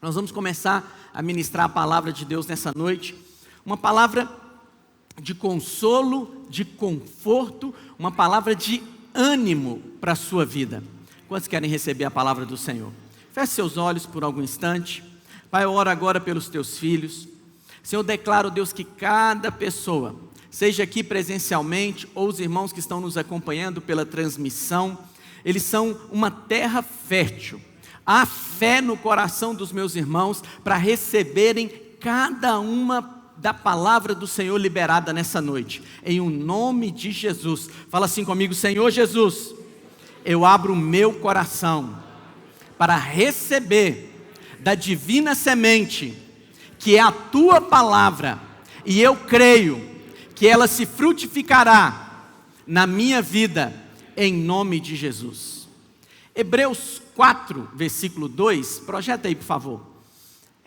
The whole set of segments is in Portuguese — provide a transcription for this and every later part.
Nós vamos começar a ministrar a palavra de Deus nessa noite, uma palavra de consolo, de conforto, uma palavra de ânimo para a sua vida. Quantos querem receber a palavra do Senhor? Feche seus olhos por algum instante. Pai, eu oro agora pelos teus filhos. Senhor, eu declaro, Deus, que cada pessoa, seja aqui presencialmente ou os irmãos que estão nos acompanhando pela transmissão, eles são uma terra fértil. Há fé no coração dos meus irmãos para receberem cada uma da palavra do Senhor liberada nessa noite, em o nome de Jesus. Fala assim comigo: Senhor Jesus, eu abro o meu coração para receber da divina semente, que é a tua palavra, e eu creio que ela se frutificará na minha vida, em nome de Jesus. Hebreus 4, versículo 2, projeta aí por favor.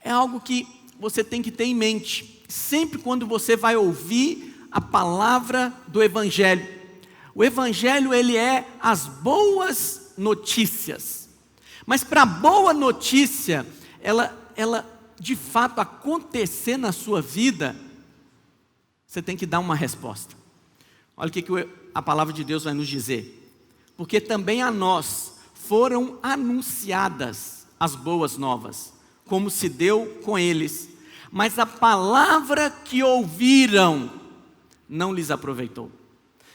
É algo que você tem que ter em mente, sempre quando você vai ouvir a palavra do Evangelho. O Evangelho, ele é as boas notícias, mas para a boa notícia, ela de fato acontecer na sua vida, você tem que dar uma resposta. Olha o que a palavra de Deus vai nos dizer: porque também a nós foram anunciadas as boas novas, como se deu com eles, mas a palavra que ouviram não lhes aproveitou.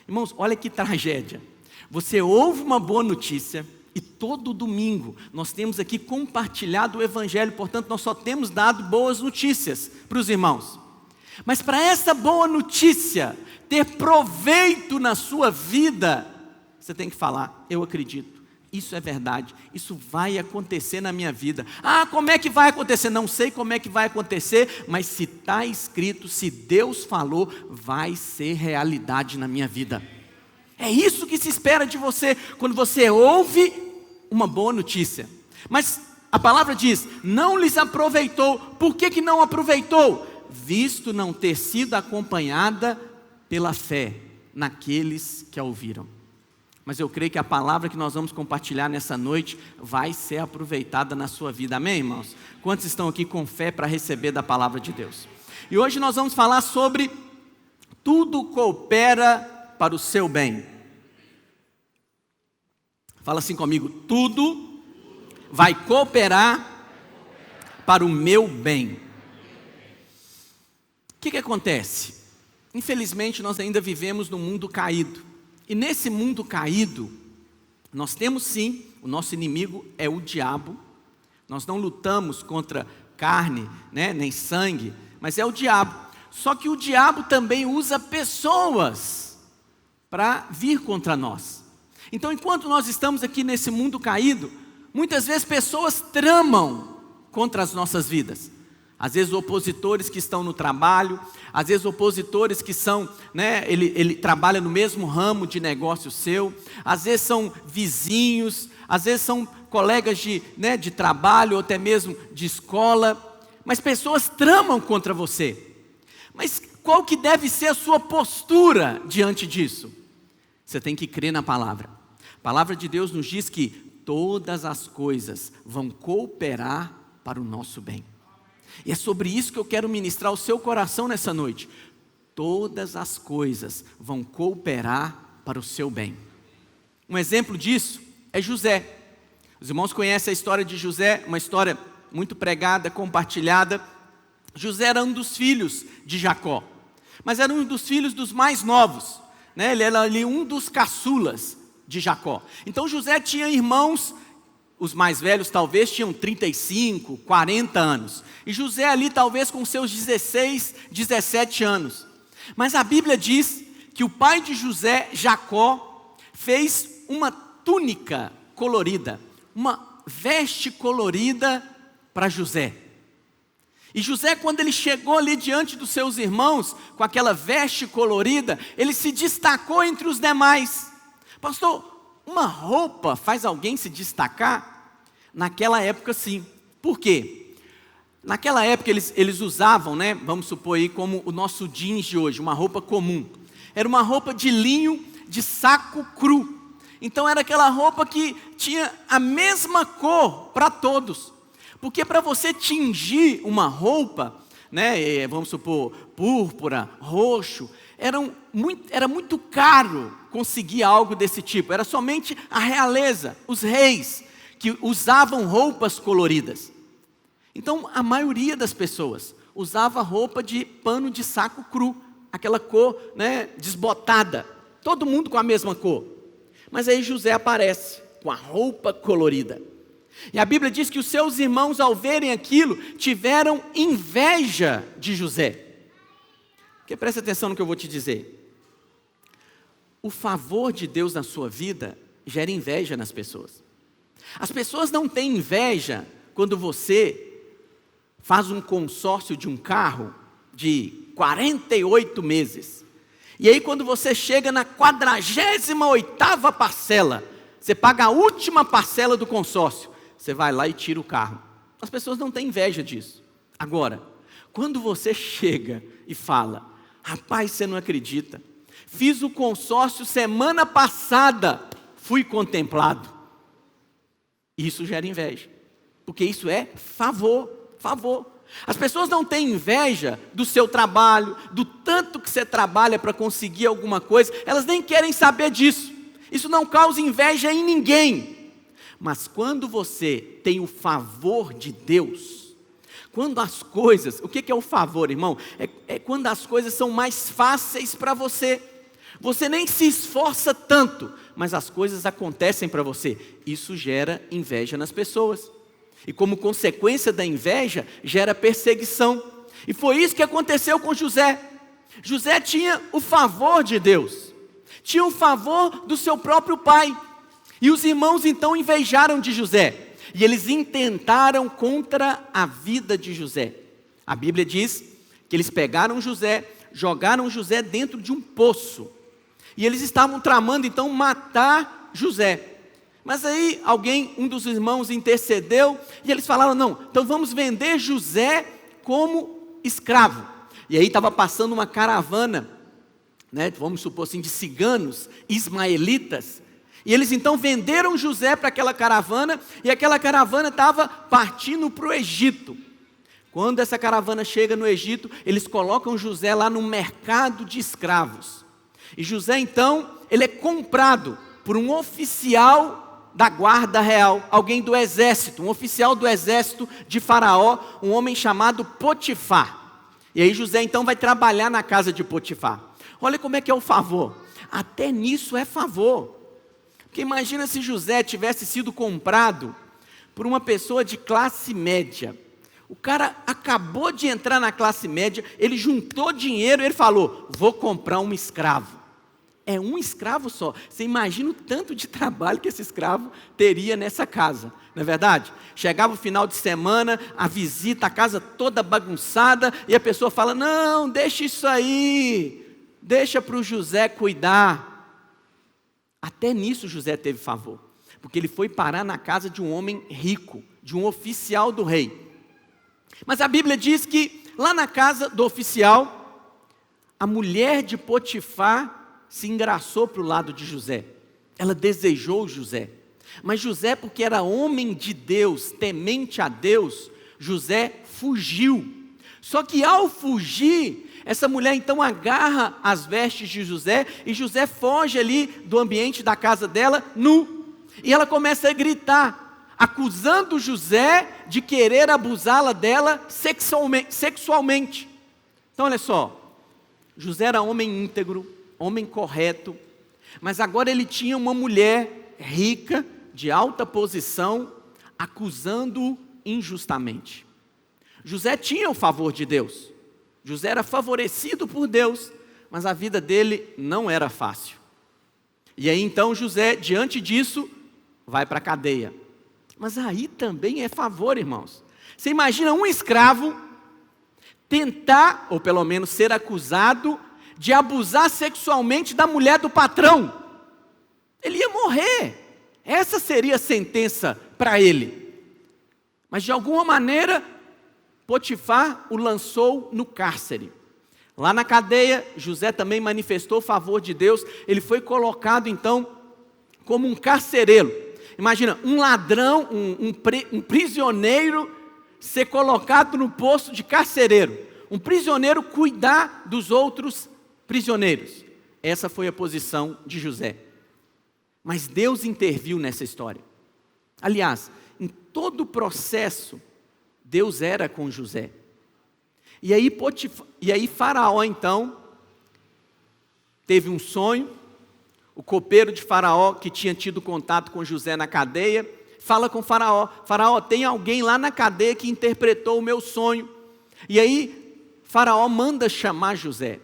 Irmãos, olha que tragédia. Você ouve uma boa notícia e todo domingo nós temos aqui compartilhado o Evangelho, portanto nós só temos dado boas notícias para os irmãos. Mas para essa boa notícia ter proveito na sua vida, você tem que falar: eu acredito. Isso é verdade, isso vai acontecer na minha vida. Ah, como é que vai acontecer? Não sei como é que vai acontecer, mas se está escrito, se Deus falou, vai ser realidade na minha vida. É isso que se espera de você, quando você ouve uma boa notícia. Mas a palavra diz: não lhes aproveitou. Por que não aproveitou? Visto não ter sido acompanhada pela fé naqueles que a ouviram. Mas eu creio que a palavra que nós vamos compartilhar nessa noite vai ser aproveitada na sua vida, amém, irmãos? Quantos estão aqui com fé para receber da palavra de Deus? E hoje nós vamos falar sobre tudo coopera para o seu bem. Fala assim comigo: tudo vai cooperar para o meu bem. O que acontece? Infelizmente nós ainda vivemos num mundo caído. E nesse mundo caído, nós temos sim, o nosso inimigo é o diabo. Nós não lutamos contra carne, nem sangue, mas é o diabo. Só que o diabo também usa pessoas para vir contra nós. Então, enquanto nós estamos aqui nesse mundo caído, muitas vezes pessoas tramam contra as nossas vidas. Às vezes opositores que estão no trabalho, às vezes opositores que são, ele trabalha no mesmo ramo de negócio seu, às vezes são vizinhos, às vezes são colegas de trabalho ou até mesmo de escola, mas pessoas tramam contra você. Mas qual que deve ser a sua postura diante disso? Você tem que crer na palavra. A palavra de Deus nos diz que todas as coisas vão cooperar para o nosso bem. E é sobre isso que eu quero ministrar o seu coração nessa noite. Todas as coisas vão cooperar para o seu bem. Um exemplo disso é José. Os irmãos conhecem a história de José, uma história muito pregada, compartilhada. José era um dos filhos de Jacó, mas era um dos filhos dos mais novos, Ele era ali um dos caçulas de Jacó. Então José tinha irmãos. Os mais velhos talvez tinham 35, 40 anos. E José ali talvez com seus 16, 17 anos. Mas a Bíblia diz que o pai de José, Jacó, fez uma túnica colorida, uma veste colorida para José. E José, quando ele chegou ali diante dos seus irmãos, com aquela veste colorida, ele se destacou entre os demais. Pastor, uma roupa faz alguém se destacar? Naquela época sim. Por quê? Naquela época eles usavam, vamos supor aí como o nosso jeans de hoje, uma roupa comum. Era uma roupa de linho de saco cru. Então era aquela roupa que tinha a mesma cor para todos. Porque para você tingir uma roupa, né, vamos supor, púrpura, roxo, era muito caro conseguir algo desse tipo. Era somente a realeza, os reis, que usavam roupas coloridas. Então, a maioria das pessoas usava roupa de pano de saco cru, aquela cor, né, desbotada, todo mundo com a mesma cor. Mas aí José aparece com a roupa colorida. E a Bíblia diz que os seus irmãos, ao verem aquilo, tiveram inveja de José. Porque presta atenção no que eu vou te dizer. O favor de Deus na sua vida gera inveja nas pessoas. As pessoas não têm inveja quando você faz um consórcio de um carro de 48 meses. E aí quando você chega na 48ª parcela, você paga a última parcela do consórcio, você vai lá e tira o carro. As pessoas não têm inveja disso. Agora, quando você chega e fala, rapaz, você não acredita, fiz o consórcio semana passada, fui contemplado. Isso gera inveja, porque isso é favor. As pessoas não têm inveja do seu trabalho, do tanto que você trabalha para conseguir alguma coisa, elas nem querem saber disso. Isso não causa inveja em ninguém. Mas quando você tem o favor de Deus, quando as coisas, o que é o favor, irmão? É quando as coisas são mais fáceis para você. Você nem se esforça tanto, mas as coisas acontecem para você. Isso gera inveja nas pessoas. E como consequência da inveja, gera perseguição. E foi isso que aconteceu com José. José tinha o favor de Deus. Tinha o favor do seu próprio pai. E os irmãos então invejaram de José. E eles intentaram contra a vida de José. A Bíblia diz que eles pegaram José, jogaram José dentro de um poço. E eles estavam tramando então matar José. Mas aí um dos irmãos intercedeu e eles falaram, não, então vamos vender José como escravo. E aí estava passando uma caravana, né, vamos supor assim, de ciganos, ismaelitas. E eles então venderam José para aquela caravana e aquela caravana estava partindo para o Egito. Quando essa caravana chega no Egito, eles colocam José lá no mercado de escravos. E José então, ele é comprado por um oficial da guarda real, alguém do exército, um oficial do exército de Faraó, um homem chamado Potifar. E aí José então vai trabalhar na casa de Potifar. Olha como é que é o favor. Até nisso é favor. Porque imagina se José tivesse sido comprado por uma pessoa de classe média. O cara acabou de entrar na classe média, ele juntou dinheiro e ele falou, vou comprar um escravo. É um escravo só. Você imagina o tanto de trabalho que esse escravo teria nessa casa, não é verdade? Chegava o final de semana, a visita, a casa toda bagunçada, e a pessoa fala, não, deixa isso aí, deixa para o José cuidar. Até nisso José teve favor, porque ele foi parar na casa de um homem rico, de um oficial do rei. Mas a Bíblia diz que lá na casa do oficial, a mulher de Potifar se engraçou para o lado de José. Ela desejou José. Mas José, porque era homem de Deus, temente a Deus, José fugiu. Só que ao fugir, essa mulher então agarra as vestes de José e José foge ali do ambiente da casa dela nu. E ela começa a gritar, acusando José de querer abusá-la dela sexualmente. Então olha só, José era homem íntegro, homem correto, mas agora ele tinha uma mulher rica, de alta posição, acusando-o injustamente. José tinha o favor de Deus, José era favorecido por Deus, mas a vida dele não era fácil. E aí então José, diante disso, vai para a cadeia. Mas aí também é favor, irmãos. Você imagina um escravo tentar, ou pelo menos ser acusado, de abusar sexualmente da mulher do patrão. Ele ia morrer. Essa seria a sentença para ele. Mas de alguma maneira, Potifar o lançou no cárcere. Lá na cadeia, José também manifestou o favor de Deus. Ele foi colocado então como um carcereiro. Imagina, um ladrão, um prisioneiro ser colocado no posto de carcereiro. Um prisioneiro cuidar dos outros prisioneiros. Essa foi a posição de José. Mas Deus interviu nessa história. Aliás, em todo o processo, Deus era com José. E aí Faraó, então, teve um sonho. O copeiro de Faraó, que tinha tido contato com José na cadeia, fala com Faraó: Faraó, tem alguém lá na cadeia que interpretou o meu sonho. E aí Faraó manda chamar José.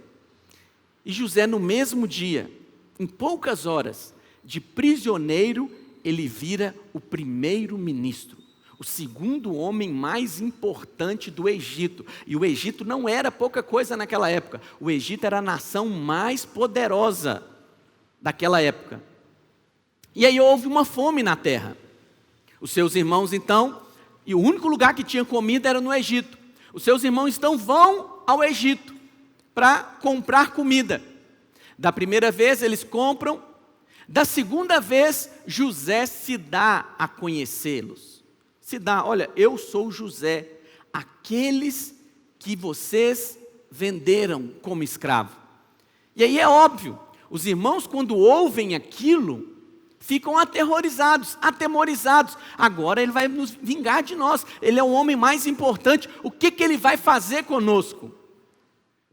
E José, no mesmo dia, em poucas horas, de prisioneiro, ele vira o primeiro-ministro, o segundo homem mais importante do Egito. E o Egito não era pouca coisa naquela época. O Egito era a nação mais poderosa daquela época. E aí houve uma fome na terra. Os seus irmãos, então, e o único lugar que tinha comida era no Egito. Os seus irmãos, então, vão ao Egito para comprar comida. Da primeira vez eles compram. Da segunda vez, José se dá a conhecê-los. Se dá: olha, eu sou José, aqueles que vocês venderam como escravo. E aí é óbvio, os irmãos, quando ouvem aquilo, ficam atemorizados. Agora ele vai nos vingar de nós. Ele é o homem mais importante. O que ele vai fazer conosco?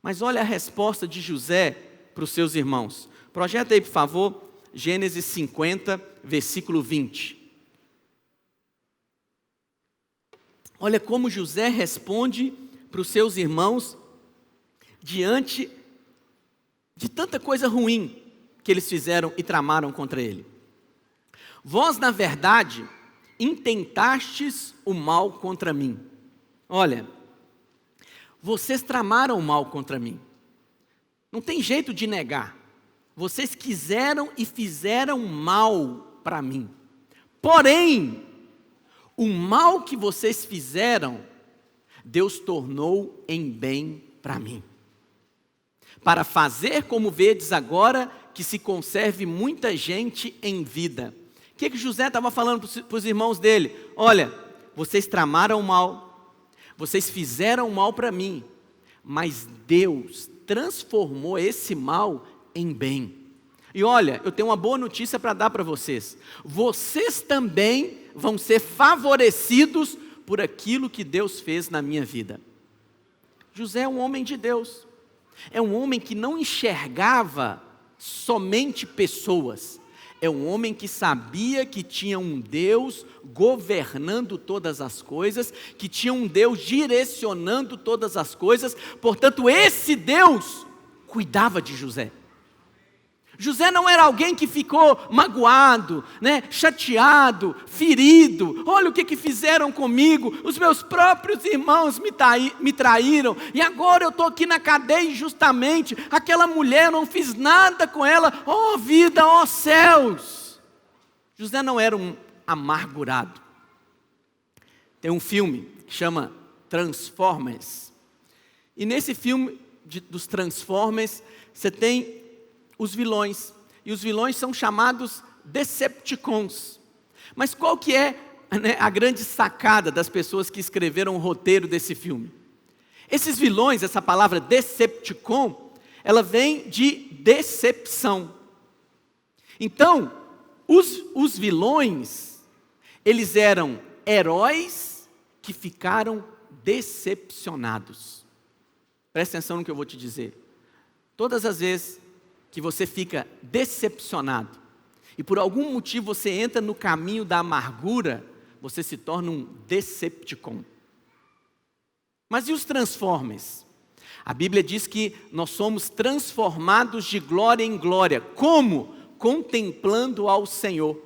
Mas olha a resposta de José para os seus irmãos. Projeta aí, por favor, Gênesis 50, versículo 20. Olha como José responde para os seus irmãos diante de tanta coisa ruim que eles fizeram e tramaram contra ele. Vós, na verdade, intentastes o mal contra mim. Olha, vocês tramaram o mal contra mim. Não tem jeito de negar. Vocês quiseram e fizeram mal para mim. Porém, o mal que vocês fizeram, Deus tornou em bem para mim. Para fazer como vedes agora, que se conserve muita gente em vida. O que José estava falando para os irmãos dele? Olha, vocês tramaram mal, vocês fizeram mal para mim, mas Deus transformou esse mal em bem. E olha, eu tenho uma boa notícia para dar para vocês. Vocês também vão ser favorecidos por aquilo que Deus fez na minha vida. José é um homem de Deus. É um homem que não enxergava somente pessoas. É um homem que sabia que tinha um Deus governando todas as coisas, que tinha um Deus direcionando todas as coisas. Portanto, esse Deus cuidava de José. José não era alguém que ficou magoado, chateado, ferido. Olha o que fizeram comigo, os meus próprios irmãos me traíram, e agora eu estou aqui na cadeia injustamente, aquela mulher, não fiz nada com ela, ó vida, ó céus. José não era um amargurado. Tem um filme que chama Transformers, e nesse filme dos Transformers, você tem os vilões, e os vilões são chamados Decepticons. Mas qual que é a grande sacada das pessoas que escreveram o roteiro desse filme? Esses vilões, essa palavra Decepticon, ela vem de decepção. Então, os vilões, eles eram heróis que ficaram decepcionados. Presta atenção no que eu vou te dizer. Todas as vezes que você fica decepcionado, e por algum motivo você entra no caminho da amargura, você se torna um Decepticon. Mas e os Transformers? A Bíblia diz que nós somos transformados de glória em glória. Como? Contemplando ao Senhor.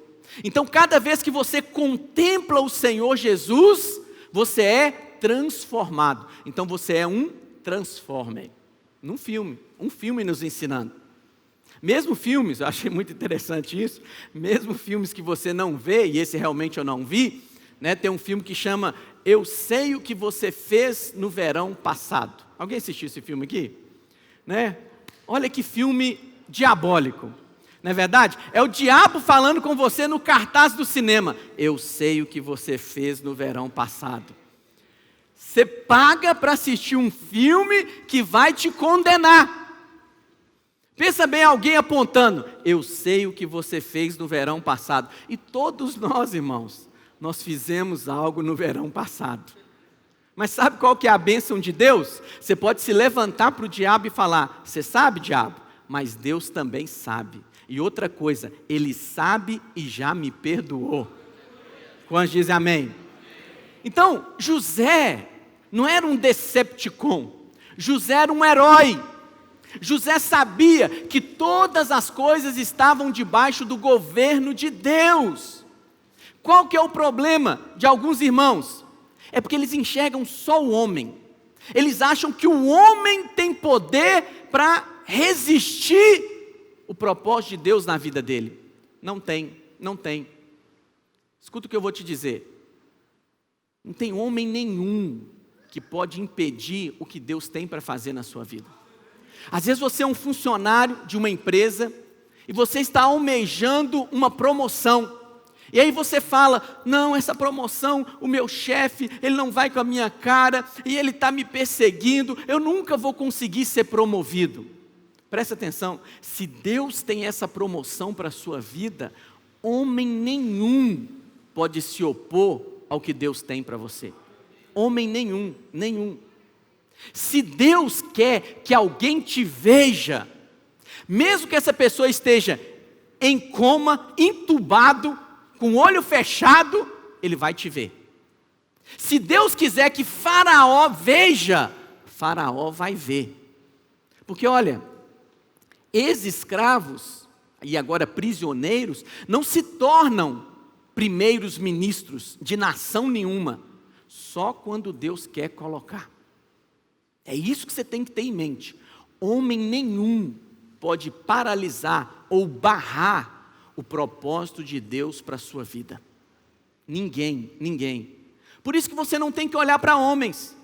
Então, cada vez que você contempla o Senhor Jesus, você é transformado. Então, você é um Transformer. Um filme nos ensinando. Mesmo filmes, eu achei muito interessante isso, mesmo filmes que você não vê, e esse realmente eu não vi, tem um filme que chama Eu Sei o que Você Fez no Verão Passado. Alguém assistiu esse filme aqui? Olha que filme diabólico, não é verdade? É o diabo falando com você no cartaz do cinema. Eu sei o que você fez no verão passado. Você paga para assistir um filme que vai te condenar. Pensa bem, alguém apontando, eu sei o que você fez no verão passado. E todos nós, irmãos, nós fizemos algo no verão passado. Mas sabe qual que é a bênção de Deus? Você pode se levantar para o diabo e falar, você sabe, diabo? Mas Deus também sabe. E outra coisa, Ele sabe e já me perdoou. Quantos dizem amém? Então, José não era um Decepticon. José era um herói. José sabia que todas as coisas estavam debaixo do governo de Deus. Qual que é o problema de alguns irmãos? É porque eles enxergam só o homem. Eles acham que o homem tem poder para resistir o propósito de Deus na vida dele. Não tem, não tem. Escuta o que eu vou te dizer. Não tem homem nenhum que pode impedir o que Deus tem para fazer na sua vida. Às vezes você é um funcionário de uma empresa e você está almejando uma promoção. E aí você fala, não, essa promoção, o meu chefe, ele não vai com a minha cara e ele está me perseguindo, eu nunca vou conseguir ser promovido. Presta atenção, se Deus tem essa promoção para a sua vida, homem nenhum pode se opor ao que Deus tem para você. Homem nenhum, nenhum. Se Deus quer que alguém te veja, mesmo que essa pessoa esteja em coma, entubado, com o olho fechado, Ele vai te ver. Se Deus quiser que Faraó veja, Faraó vai ver. Porque olha, ex-escravos, e agora prisioneiros, não se tornam primeiros ministros de nação nenhuma, só quando Deus quer colocar. É isso que você tem que ter em mente. Homem nenhum pode paralisar ou barrar o propósito de Deus para a sua vida. Ninguém, ninguém. Por isso que você não tem que olhar para homens.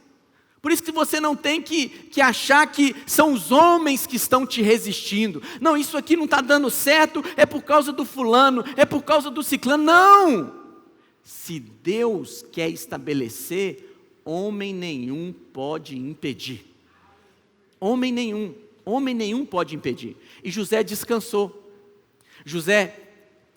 Por isso que você não tem que achar que são os homens que estão te resistindo. Não, isso aqui não está dando certo, é por causa do fulano, é por causa do ciclano. Não! Se Deus quer estabelecer, homem nenhum pode impedir. Homem nenhum pode impedir. E José descansou. José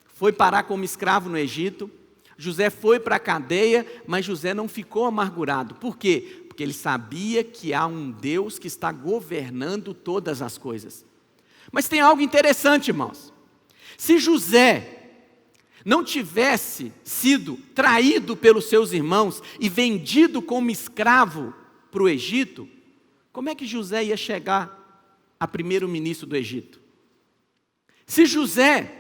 foi parar como escravo no Egito, José foi para a cadeia, mas José não ficou amargurado. Por quê? Porque ele sabia que há um Deus que está governando todas as coisas. Mas tem algo interessante, irmãos. Se José não tivesse sido traído pelos seus irmãos e vendido como escravo para o Egito, como é que José ia chegar a primeiro-ministro do Egito? Se José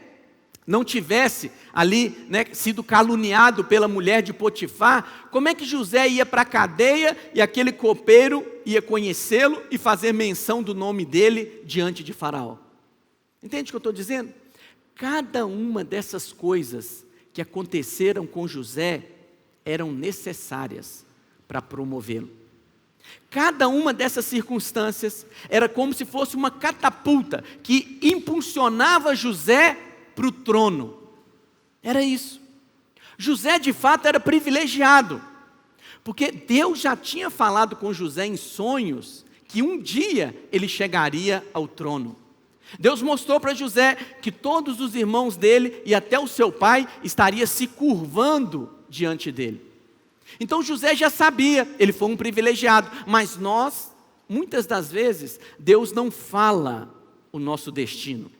não tivesse ali, sido caluniado pela mulher de Potifar, como é que José ia para a cadeia e aquele copeiro ia conhecê-lo e fazer menção do nome dele diante de Faraó? Entende o que eu estou dizendo? Cada uma dessas coisas que aconteceram com José eram necessárias para promovê-lo. Cada uma dessas circunstâncias era como se fosse uma catapulta que impulsionava José para o trono. Era isso. José de fato era privilegiado, porque Deus já tinha falado com José em sonhos que um dia ele chegaria ao trono. Deus mostrou para José que todos os irmãos dele e até o seu pai estaria se curvando diante dele. Então José já sabia, ele foi um privilegiado, mas nós, muitas das vezes, Deus não fala o nosso destino.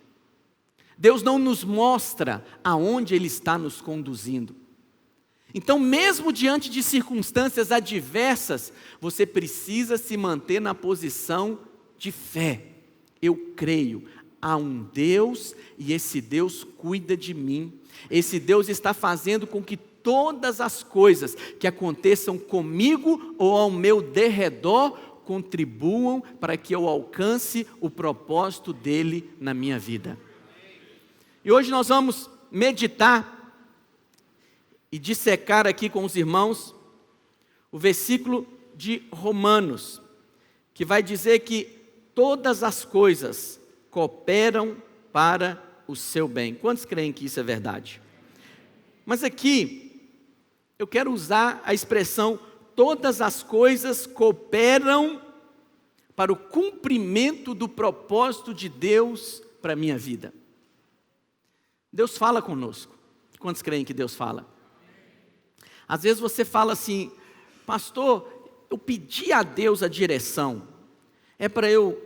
Deus não nos mostra aonde Ele está nos conduzindo. Então, mesmo diante de circunstâncias adversas, você precisa se manter na posição de fé. Eu creio, há um Deus e esse Deus cuida de mim. Esse Deus está fazendo com que todas as coisas que aconteçam comigo ou ao meu derredor contribuam para que eu alcance o propósito dele na minha vida. E hoje nós vamos meditar e dissecar aqui com os irmãos o versículo de Romanos, que vai dizer que todas as coisas cooperam para o seu bem. Quantos creem que isso é verdade? Mas aqui, eu quero usar a expressão todas as coisas cooperam para o cumprimento do propósito de Deus para a minha vida. Deus fala conosco. Quantos creem que Deus fala? Às vezes você fala assim: pastor, eu pedi a Deus a direção. É para eu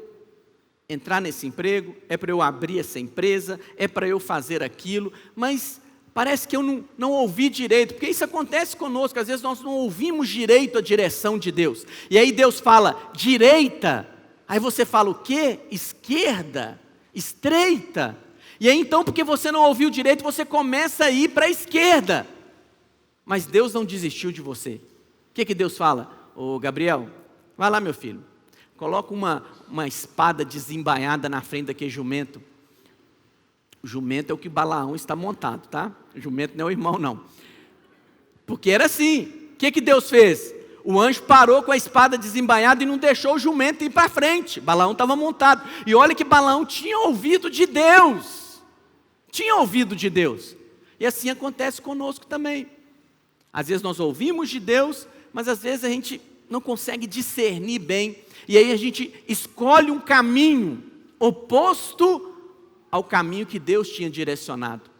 entrar nesse emprego? É para eu abrir essa empresa? É para eu fazer aquilo? Mas parece que eu não ouvi direito, porque isso acontece conosco. Às vezes nós não ouvimos direito a direção de Deus. E aí Deus fala, direita. Aí você fala o quê? Esquerda, estreita. E aí então, porque você não ouviu direito, você começa a ir para a esquerda. Mas Deus não desistiu de você. O que Deus fala? Ô Gabriel, vai lá meu filho, coloca uma espada desembainhada na frente daquele jumento. O jumento é o que Balaão está montado, tá? O jumento não é o irmão não. Porque era assim. O que Deus fez? O anjo parou com a espada desembainhada e não deixou o jumento ir para frente. Balaão estava montado. E olha que Balaão tinha ouvido de Deus. Tinha ouvido de Deus. E assim acontece conosco também. Às vezes nós ouvimos de Deus, mas às vezes a gente não consegue discernir bem. E aí a gente escolhe um caminho oposto ao caminho que Deus tinha direcionado.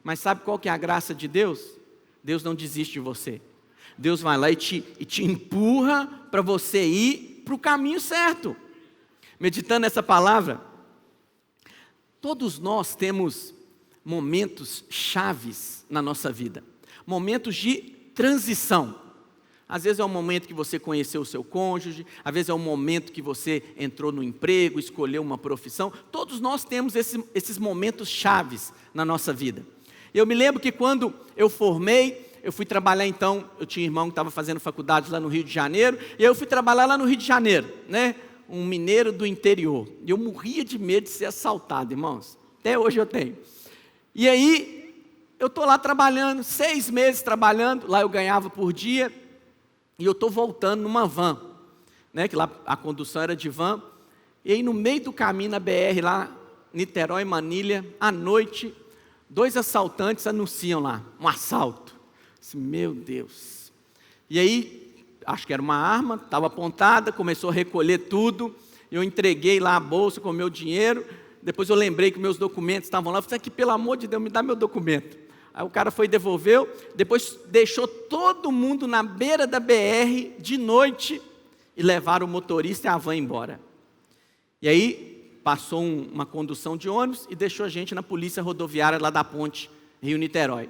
Mas sabe qual que é a graça de Deus? Deus não desiste de você. Deus vai lá e te empurra para você ir para o caminho certo. Meditando essa palavra, todos nós temos momentos chaves na nossa vida. Momentos de transição. Às vezes é o momento que você conheceu o seu cônjuge, às vezes é o momento que você entrou no emprego, escolheu uma profissão. Todos nós temos esses momentos chaves na nossa vida. Eu me lembro que quando eu formei, eu fui trabalhar então, eu tinha um irmão que estava fazendo faculdade lá no Rio de Janeiro, e eu fui trabalhar lá no Rio de Janeiro, né? Um mineiro do interior. E eu morria de medo de ser assaltado, irmãos. Até hoje eu tenho. E aí, eu estou lá trabalhando, 6 meses trabalhando, lá eu ganhava por dia, e eu estou voltando numa van, né? Que lá a condução era de van, e aí no meio do caminho na BR lá, Niterói, Manilha, à noite, 2 assaltantes anunciam lá, um assalto. Meu Deus. E aí, acho que era uma arma, estava apontada, começou a recolher tudo, eu entreguei lá a bolsa com o meu dinheiro, depois eu lembrei que meus documentos estavam lá, eu falei, que pelo amor de Deus, me dá meu documento. Aí o cara foi e devolveu, depois deixou todo mundo na beira da BR de noite e levaram o motorista e a van embora. E aí, passou uma condução de ônibus e deixou a gente na polícia rodoviária lá da ponte Rio-Niterói.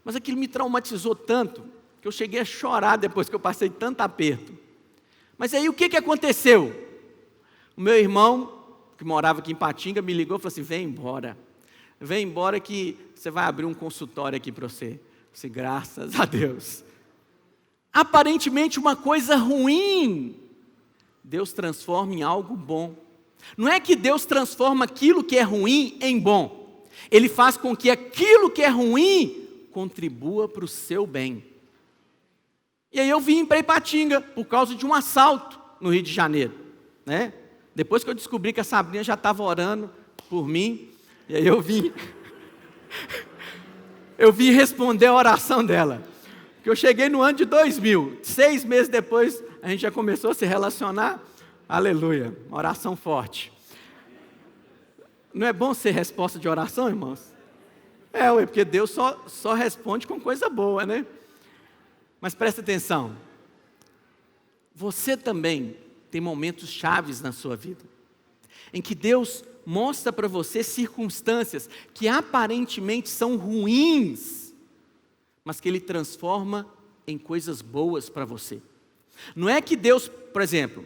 Mas aquilo me traumatizou tanto, que eu cheguei a chorar depois que eu passei tanto aperto. Mas aí o que aconteceu? O meu irmão, que morava aqui em Patinga, me ligou e falou assim, vem embora que você vai abrir um consultório aqui para você. Eu disse, graças a Deus. Aparentemente uma coisa ruim, Deus transforma em algo bom. Não é que Deus transforma aquilo que é ruim em bom. Ele faz com que aquilo que é ruim contribua para o seu bem. E aí eu vim para Ipatinga por causa de um assalto no Rio de Janeiro, né? Depois que eu descobri que a Sabrina já estava orando por mim, e aí eu vim responder a oração dela. Porque eu cheguei no ano de 2000, 6 meses depois a gente já começou a se relacionar. Aleluia, oração forte. Não é bom ser resposta de oração, irmãos? Porque Deus só responde com coisa boa, né? Mas presta atenção. Você também tem momentos chaves na sua vida, em que Deus mostra para você circunstâncias que aparentemente são ruins, mas que Ele transforma em coisas boas para você. Não é que Deus, por exemplo,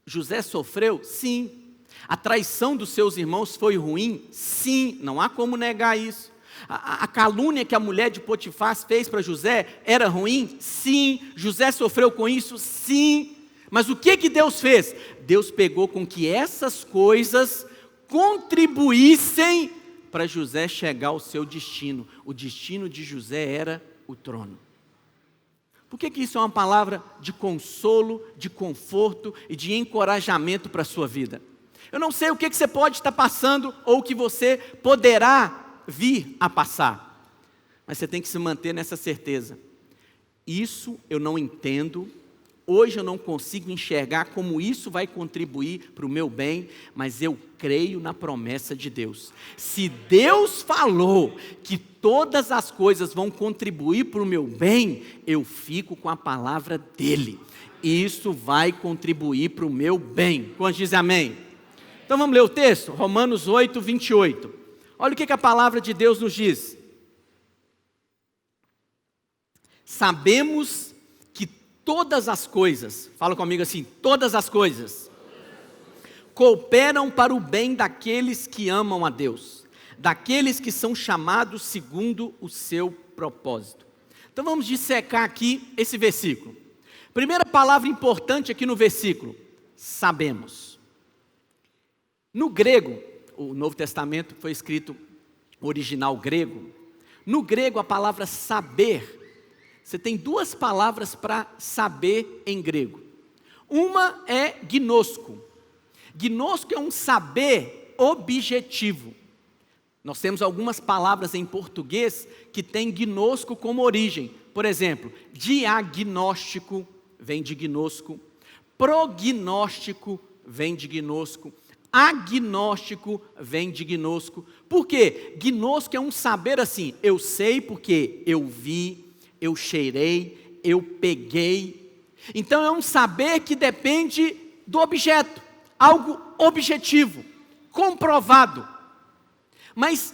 José sofreu? Sim. A traição dos seus irmãos foi ruim? Sim, não há como negar isso. A calúnia que a mulher de Potifar fez para José era ruim? Sim. José sofreu com isso? Sim. Mas o que Deus fez? Deus pegou com que essas coisas contribuíssem para José chegar ao seu destino. O destino de José era o trono. Por que isso é uma palavra de consolo, de conforto e de encorajamento para a sua vida? Eu não sei o que você pode estar passando ou o que você poderá vir a passar, mas você tem que se manter nessa certeza. Isso eu não entendo, Hoje eu não consigo enxergar como isso vai contribuir para o meu bem, mas eu creio na promessa de Deus. Se Deus falou que todas as coisas vão contribuir para o meu bem, eu fico com a palavra dele. Isso vai contribuir para o meu bem. Quantos dizem amém? Então vamos ler o texto? Romanos 8, 28. Olha o que a palavra de Deus nos diz. Sabemos que todas as coisas, fala comigo assim, todas as coisas, cooperam para o bem daqueles que amam a Deus, daqueles que são chamados segundo o seu propósito. Então vamos dissecar aqui esse versículo. Primeira palavra importante aqui no versículo, sabemos. No grego, o Novo Testamento foi escrito original grego. No grego a palavra saber, você tem duas palavras para saber em grego. Uma é gnosko. Gnosko é um saber objetivo. Nós temos algumas palavras em português que têm gnosko como origem. Por exemplo, diagnóstico vem de gnosko, prognóstico vem de gnosko, agnóstico vem de gnosko. Por quê? Gnosko é um saber assim, eu sei porque eu vi, eu cheirei, eu peguei. Então é um saber que depende do objeto, algo objetivo, comprovado. Mas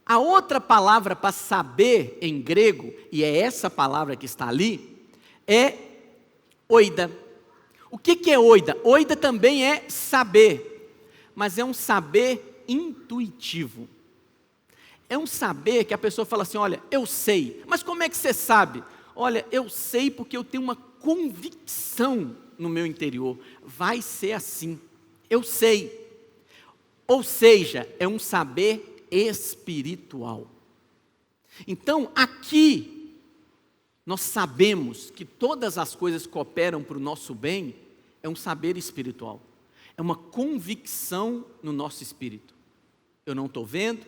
a outra palavra para saber em grego, e é essa palavra que está ali, é oida. O que é oida? Oida também é saber, mas é um saber intuitivo. É um saber que a pessoa fala assim, olha, eu sei, mas como é que você sabe? Olha, eu sei porque eu tenho uma convicção no meu interior, vai ser assim, eu sei. Ou seja, é um saber espiritual. Então, aqui, nós sabemos que todas as coisas cooperam para o nosso bem, é um saber espiritual, é uma convicção no nosso espírito. Eu não estou vendo,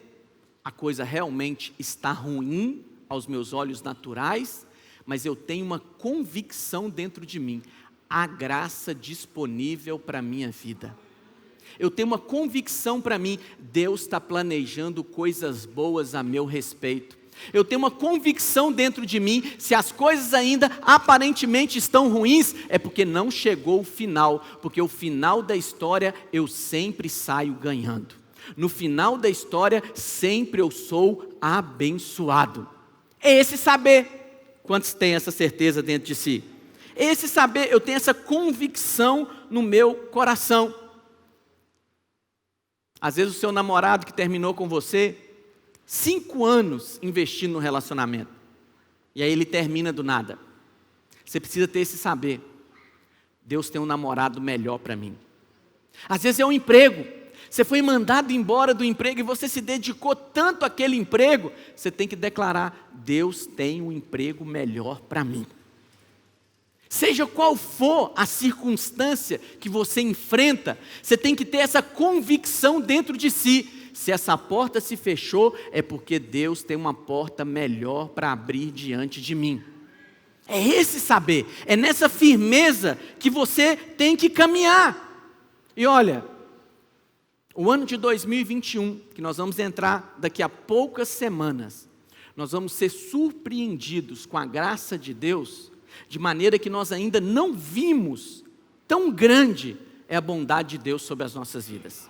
a coisa realmente está ruim aos meus olhos naturais, mas eu tenho uma convicção dentro de mim, a graça disponível para a minha vida. Eu tenho uma convicção para mim, Deus está planejando coisas boas a meu respeito. Eu tenho uma convicção dentro de mim, se as coisas ainda aparentemente estão ruins, é porque não chegou o final, porque o final da história eu sempre saio ganhando. No final da história, sempre eu sou abençoado. É esse saber. Quantos têm essa certeza dentro de si? Esse saber, eu tenho essa convicção no meu coração. Às vezes o seu namorado que terminou com você, 5 anos investindo no relacionamento, e aí ele termina do nada. Você precisa ter esse saber. Deus tem um namorado melhor para mim. Às vezes é um emprego. Você foi mandado embora do emprego e você se dedicou tanto àquele emprego, você tem que declarar, Deus tem um emprego melhor para mim. Seja qual for a circunstância que você enfrenta, você tem que ter essa convicção dentro de si. Se essa porta se fechou, é porque Deus tem uma porta melhor para abrir diante de mim. É esse saber, é nessa firmeza que você tem que caminhar. E olha, o ano de 2021, que nós vamos entrar daqui a poucas semanas, nós vamos ser surpreendidos com a graça de Deus, de maneira que nós ainda não vimos, tão grande é a bondade de Deus sobre as nossas vidas.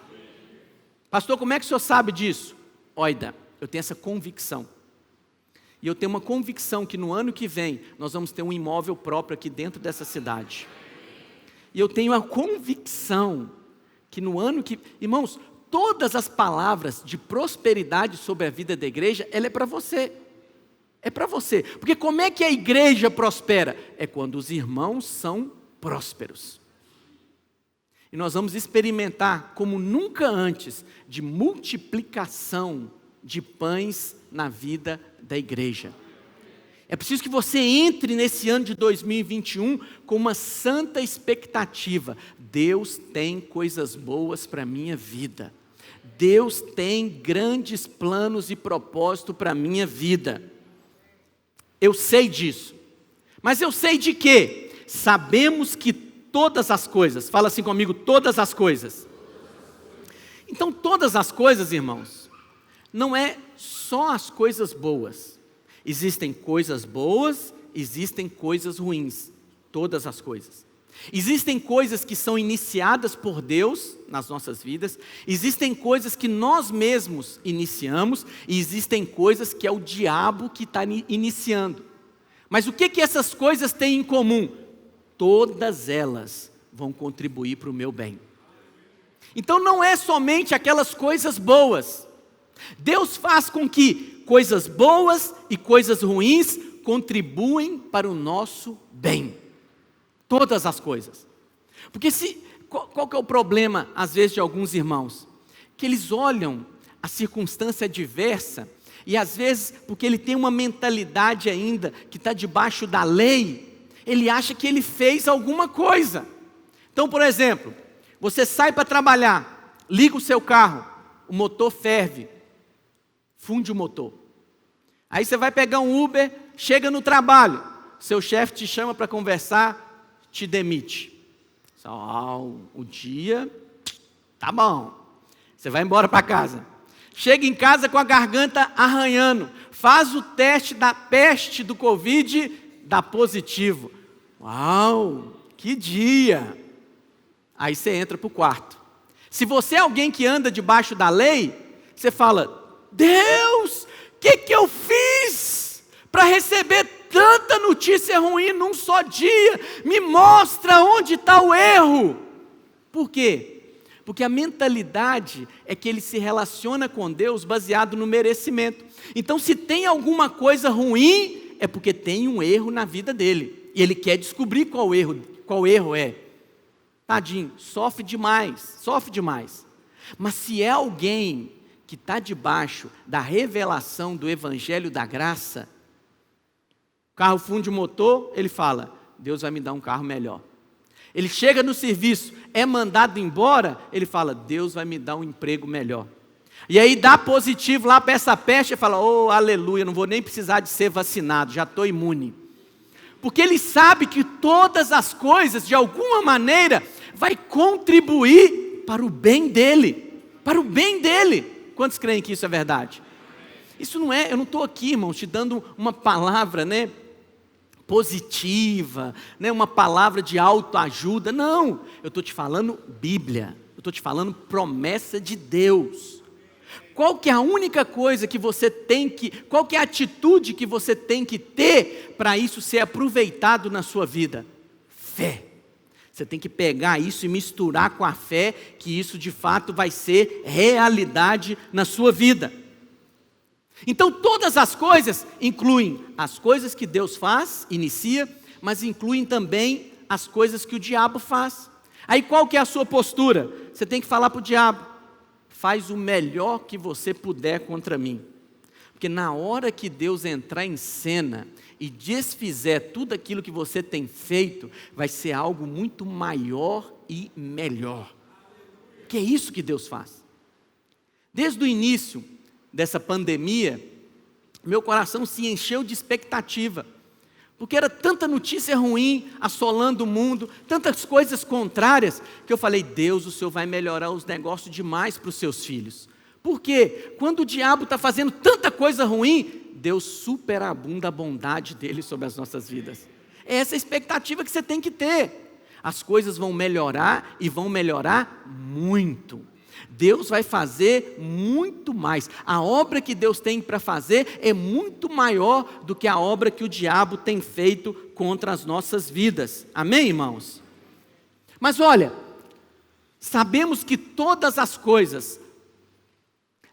Pastor, como é que o senhor sabe disso? Oida, eu tenho essa convicção. E eu tenho uma convicção que no ano que vem, nós vamos ter um imóvel próprio aqui dentro dessa cidade. E eu tenho a convicção que no ano que... Irmãos, todas as palavras de prosperidade sobre a vida da igreja, ela é para você. É para você. Porque como é que a igreja prospera? É quando os irmãos são prósperos. E nós vamos experimentar, como nunca antes, de multiplicação de pães na vida da igreja. É preciso que você entre nesse ano de 2021 com uma santa expectativa. Deus tem coisas boas para a minha vida. Deus tem grandes planos e propósito para a minha vida. Eu sei disso. Mas eu sei de quê? sabemos que todas as coisas, fala assim comigo, todas as coisas. Então todas as coisas, irmãos, não é só as coisas boas. Existem coisas boas, existem coisas ruins, todas as coisas. Existem coisas que são iniciadas por Deus nas nossas vidas, existem coisas que nós mesmos iniciamos, e existem coisas que é o diabo que está iniciando. Mas o que essas coisas têm em comum? Todas elas vão contribuir para o meu bem. Então não é somente aquelas coisas boas. Deus faz com que coisas boas e coisas ruins contribuem para o nosso bem. Todas as coisas. Porque qual que é o problema, às vezes, de alguns irmãos? Que eles olham a circunstância adversa e, às vezes, porque ele tem uma mentalidade ainda que está debaixo da lei, ele acha que ele fez alguma coisa. Então, por exemplo, você sai para trabalhar, liga o seu carro, o motor ferve, funde o motor. Aí você vai pegar um Uber, chega no trabalho, seu chefe te chama para conversar, te demite. O dia tá bom. Você vai embora para casa. Chega em casa com a garganta arranhando. Faz o teste da peste do Covid, dá positivo. Uau, que dia! Aí você entra para o quarto. Se você é alguém que anda debaixo da lei, você fala, Deus, o que eu fiz para receber tanta notícia ruim num só dia? Me mostra onde está o erro. Por quê? Porque a mentalidade é que ele se relaciona com Deus baseado no merecimento. Então, se tem alguma coisa ruim, é porque tem um erro na vida dele. E ele quer descobrir qual erro é. Tadinho, sofre demais. Mas se é alguém que está debaixo da revelação do Evangelho da Graça, o carro funde o motor, ele fala, Deus vai me dar um carro melhor. Ele chega no serviço, é mandado embora, ele fala, Deus vai me dar um emprego melhor. E aí dá positivo lá para essa peste e fala, aleluia, não vou nem precisar de ser vacinado, já estou imune. Porque ele sabe que todas as coisas, de alguma maneira, vai contribuir para o bem dele. Para o bem dele. Quantos creem que isso é verdade? Isso não é, eu não estou aqui, irmãos, te dando uma palavra, positiva, uma palavra de autoajuda. Não, eu estou te falando Bíblia. Eu estou te falando promessa de Deus. Qual que é a única coisa que você tem qual que é a atitude que você tem que ter para isso ser aproveitado na sua vida? Fé. Você tem que pegar isso e misturar com a fé, que isso de fato vai ser realidade na sua vida. Então todas as coisas incluem as coisas que Deus faz, inicia, mas incluem também as coisas que o diabo faz. Aí qual que é a sua postura? Você tem que falar para o diabo, faz o melhor que você puder contra mim. Porque na hora que Deus entrar em cena e desfizer tudo aquilo que você tem feito, vai ser algo muito maior e melhor. Que é isso que Deus faz. Desde o início dessa pandemia, meu coração se encheu de expectativa, porque era tanta notícia ruim assolando o mundo, tantas coisas contrárias, que eu falei, Deus, o Senhor vai melhorar os negócios demais para os seus filhos. Por quê? Quando o diabo está fazendo tanta coisa ruim, Deus superabunda a bondade dele sobre as nossas vidas. É essa a expectativa que você tem que ter. As coisas vão melhorar e vão melhorar muito. Deus vai fazer muito mais. A obra que Deus tem para fazer é muito maior do que a obra que o diabo tem feito contra as nossas vidas. Amém, irmãos? Mas olha, sabemos que todas as coisas,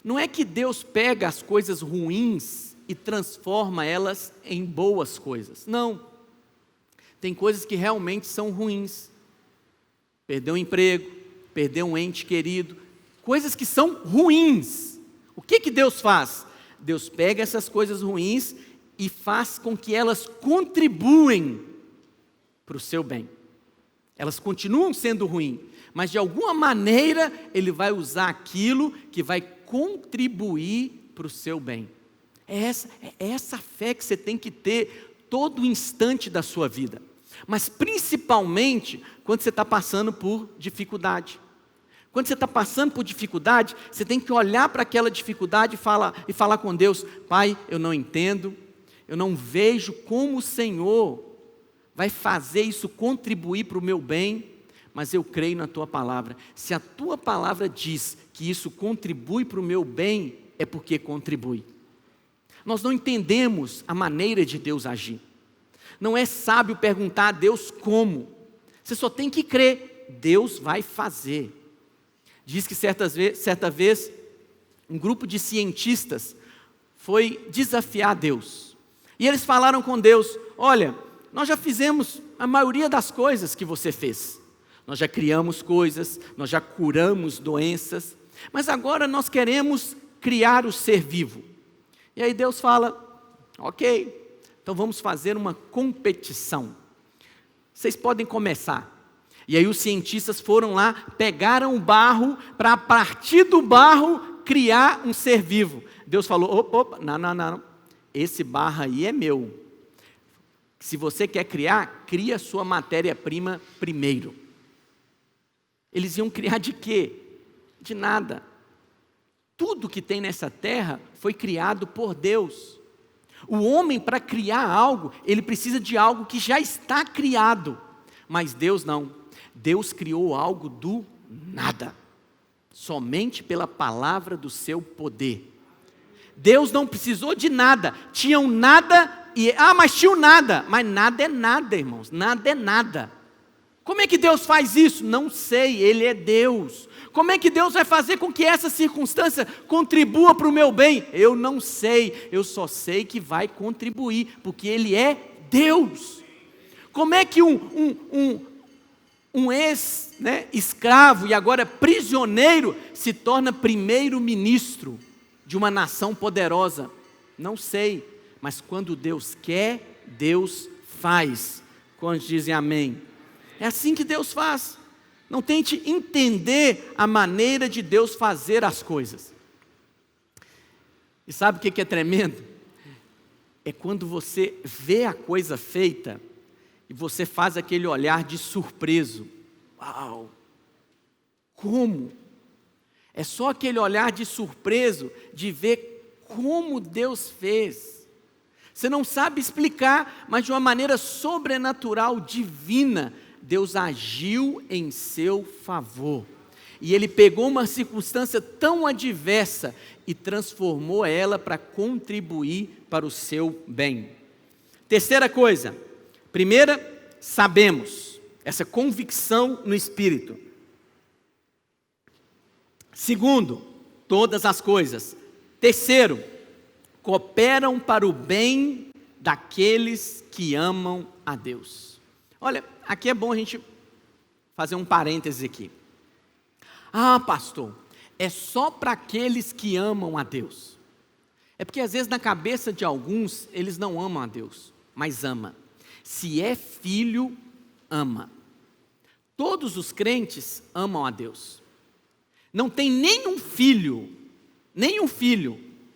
não é que Deus pega as coisas ruins e transforma elas em boas coisas. Não. Tem coisas que realmente são ruins. Perder um emprego, perder um ente querido, coisas que são ruins. O que Deus faz? Deus pega essas coisas ruins e faz com que elas contribuem para o seu bem. Elas continuam sendo ruins, mas de alguma maneira Ele vai usar aquilo que vai contribuir para o seu bem. É essa fé que você tem que ter todo instante da sua vida. mas principalmente quando você está passando por dificuldade. Quando você está passando por dificuldade, você tem que olhar para aquela dificuldade e falar com Deus: Pai, eu não entendo, eu não vejo como o Senhor vai fazer isso contribuir para o meu bem, mas eu creio na Tua palavra. Se a Tua palavra diz que isso contribui para o meu bem, é porque contribui. Nós não entendemos a maneira de Deus agir. Não é sábio perguntar a Deus como. Você só tem que crer, Deus vai fazer. Diz que certa vez, um grupo de cientistas foi desafiar Deus. E eles falaram com Deus: olha, nós já fizemos a maioria das coisas que você fez. Nós já criamos coisas, nós já curamos doenças, mas agora nós queremos criar o ser vivo. E aí Deus fala: ok, então vamos fazer uma competição. Vocês podem começar. E aí os cientistas foram lá, pegaram o barro, para a partir do barro criar um ser vivo. Deus falou: opa, não, esse barro aí é meu. Se você quer criar, cria a sua matéria-prima primeiro. Eles iam criar de quê? De nada. Tudo que tem nessa terra foi criado por Deus. O homem, para criar algo, ele precisa de algo que já está criado. Mas Deus não. Deus criou algo do nada. Somente pela palavra do seu poder. Deus não precisou de nada. Tinha um nada mas tinha um nada. Mas nada é nada, irmãos. Nada é nada. Como é que Deus faz isso? Não sei, Ele é Deus. Como é que Deus vai fazer com que essa circunstância contribua para o meu bem? Eu não sei, eu só sei que vai contribuir, porque Ele é Deus. Como é que um ex-escravo e agora prisioneiro se torna primeiro-ministro de uma nação poderosa? Não sei, mas quando Deus quer, Deus faz. Quantos dizem amém? É assim que Deus faz. Não tente entender a maneira de Deus fazer as coisas. E sabe o que é tremendo? É quando você vê a coisa feita e você faz aquele olhar de surpreso. Uau! Como? É só aquele olhar de surpreso de ver como Deus fez. Você não sabe explicar, mas de uma maneira sobrenatural, divina, Deus agiu em seu favor. E Ele pegou uma circunstância tão adversa e transformou ela para contribuir para o seu bem. Terceira coisa. Primeira, sabemos. Essa convicção no Espírito. Segundo, todas as coisas. Terceiro, cooperam para o bem daqueles que amam a Deus. Olha, aqui é bom a gente fazer um parêntese aqui. Ah, pastor, é só para aqueles que amam a Deus. É porque às vezes na cabeça de alguns, eles não amam a Deus, mas ama. Se é filho, ama. Todos os crentes amam a Deus. Não tem nenhum filho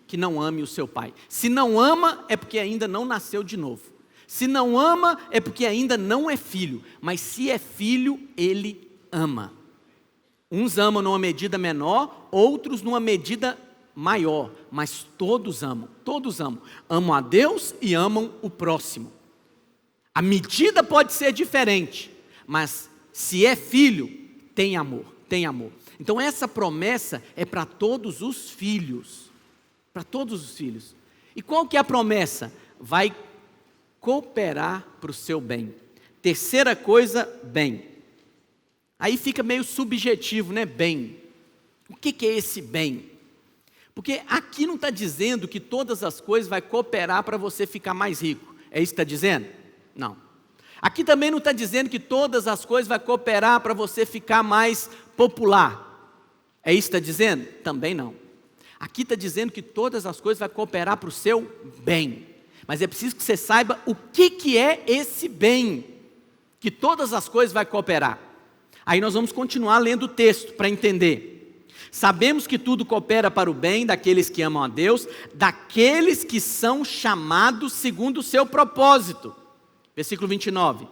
que não ame o seu pai. Se não ama, é porque ainda não nasceu de novo. Se não ama, é porque ainda não é filho. Mas se é filho, ele ama. Uns amam numa medida menor, outros numa medida maior. Mas todos amam, todos amam. Amam a Deus e amam o próximo. A medida pode ser diferente, mas se é filho, tem amor, tem amor. Então essa promessa é para todos os filhos. Para todos os filhos. E qual que é a promessa? Vai cooperar para o seu bem. Terceira coisa, bem. Aí fica meio subjetivo, né? Bem. O que é esse bem? Porque aqui não está dizendo que todas as coisas vai cooperar para você ficar mais rico. É isso que está dizendo? Não. Aqui também não está dizendo que todas as coisas vai cooperar para você ficar mais popular. É isso que está dizendo? Também não. Aqui está dizendo que todas as coisas vai cooperar para o seu bem. Mas é preciso que você saiba o que é esse bem, que todas as coisas vai cooperar. Aí nós vamos continuar lendo o texto para entender. Sabemos que tudo coopera para o bem daqueles que amam a Deus, daqueles que são chamados segundo o seu propósito. Versículo 29.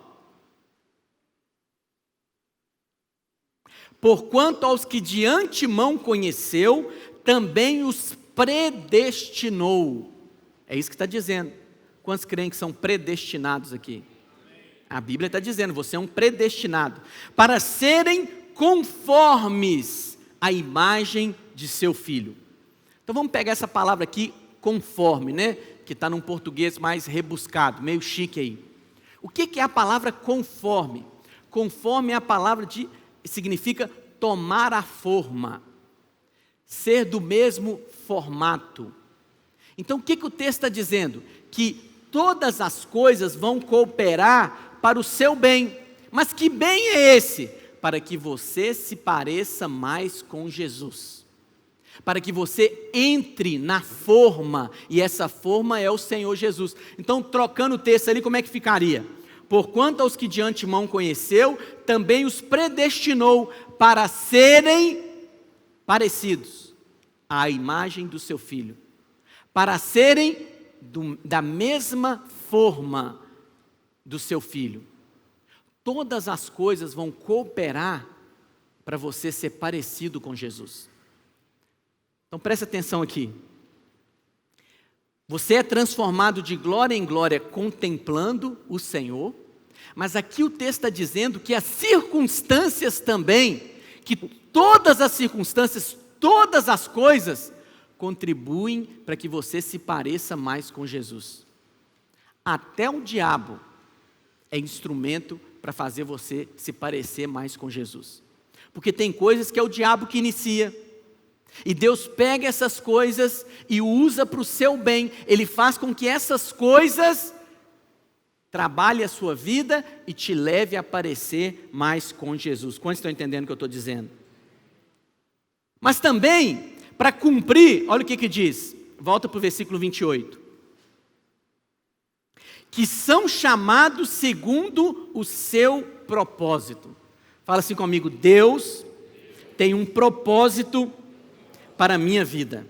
Porquanto aos que de antemão conheceu, também os predestinou. É isso que está dizendo. Quantos creem que são predestinados aqui? A Bíblia está dizendo, você é um predestinado, para serem conformes à imagem de seu Filho. Então vamos pegar essa palavra aqui, conforme, né? Que está num português mais rebuscado, meio chique aí. O que é a palavra conforme? Conforme é a palavra significa tomar a forma, ser do mesmo formato. Então o que o texto está dizendo? Que todas as coisas vão cooperar para o seu bem. Mas que bem é esse? Para que você se pareça mais com Jesus. Para que você entre na forma, e essa forma é o Senhor Jesus. Então, trocando o texto ali, como é que ficaria? Porquanto aos que de antemão conheceu, também os predestinou para serem parecidos à imagem do seu Filho. Para serem da mesma forma do seu Filho. Todas as coisas vão cooperar para você ser parecido com Jesus. Então preste atenção aqui. Você é transformado de glória em glória contemplando o Senhor, mas aqui o texto está dizendo que as circunstâncias também, que todas as circunstâncias, todas as coisas, contribuem para que você se pareça mais com Jesus. Até o diabo é instrumento para fazer você se parecer mais com Jesus. Porque tem coisas que é o diabo que inicia. E Deus pega essas coisas e usa para o seu bem. Ele faz com que essas coisas trabalhem a sua vida e te leve a parecer mais com Jesus. Quantos estão entendendo o que eu estou dizendo? Mas também, para cumprir, olha o que diz. Volta para o versículo 28. Que são chamados segundo o seu propósito. Fala assim comigo, Deus tem um propósito para a minha vida.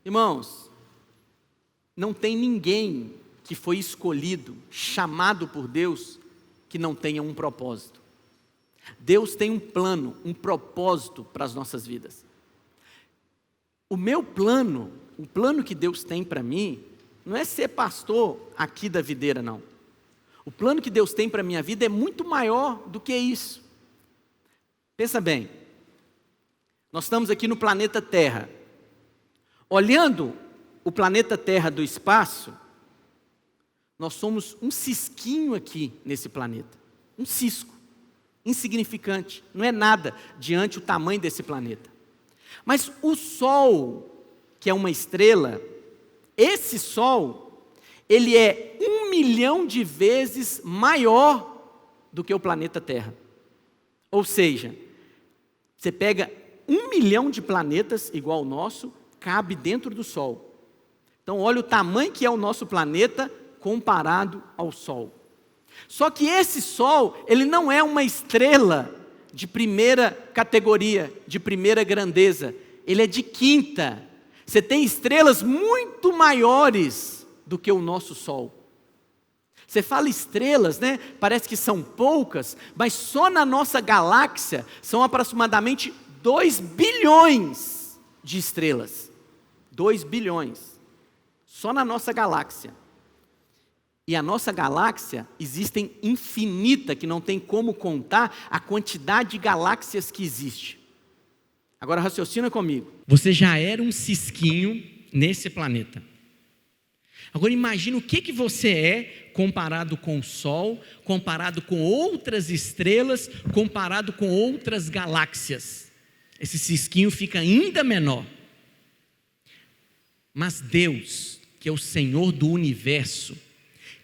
Irmãos, não tem ninguém que foi escolhido, chamado por Deus, que não tenha um propósito. Deus tem um plano, um propósito para as nossas vidas. O meu plano, o plano que Deus tem para mim, não é ser pastor aqui da videira, não. O plano que Deus tem para a minha vida é muito maior do que isso. Pensa bem, nós estamos aqui no planeta Terra. Olhando o planeta Terra do espaço, nós somos um cisquinho aqui nesse planeta. Um cisco, insignificante, não é nada diante do tamanho desse planeta. Mas o Sol, que é uma estrela, esse Sol, ele é 1 milhão de vezes maior do que o planeta Terra. Ou seja, você pega 1 milhão de planetas igual ao nosso, cabe dentro do Sol. Então olha o tamanho que é o nosso planeta comparado ao Sol. Só que esse Sol, ele não é uma estrela de primeira categoria, de primeira grandeza. Ele é de quinta. Você tem estrelas muito maiores do que o nosso Sol. Você fala estrelas, né? Parece que são poucas, mas só na nossa galáxia são aproximadamente 2 bilhões de estrelas. 2 bilhões. Só na nossa galáxia. E a nossa galáxia existem infinita, que não tem como contar a quantidade de galáxias que existe. Agora raciocina comigo. Você já era um cisquinho nesse planeta. Agora imagina o que você é comparado com o Sol, comparado com outras estrelas, comparado com outras galáxias. Esse cisquinho fica ainda menor. Mas Deus, que é o Senhor do universo,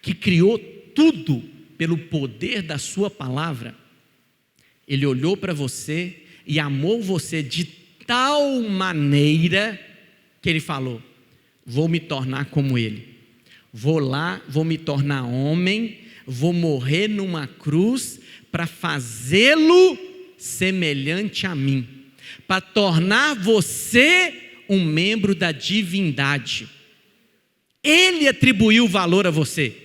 que criou tudo pelo poder da sua palavra, Ele olhou para você e amou você de tal maneira que Ele falou, vou me tornar como Ele. Vou lá, vou me tornar homem, vou morrer numa cruz para fazê-lo semelhante a mim, para tornar você um membro da divindade. Ele atribuiu valor a você.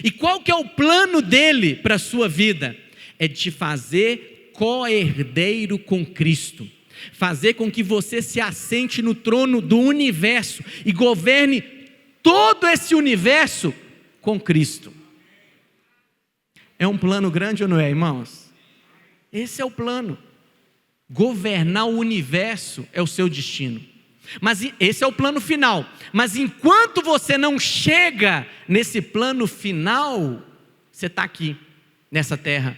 E qual que é o plano dele para a sua vida? É te fazer co-herdeiro com Cristo. Fazer com que você se assente no trono do universo e governe todo esse universo com Cristo. É um plano grande ou não é, irmãos? Esse é o plano. Governar o universo é o seu destino. Mas esse é o plano final. Mas enquanto você não chega nesse plano final, você está aqui, nessa terra.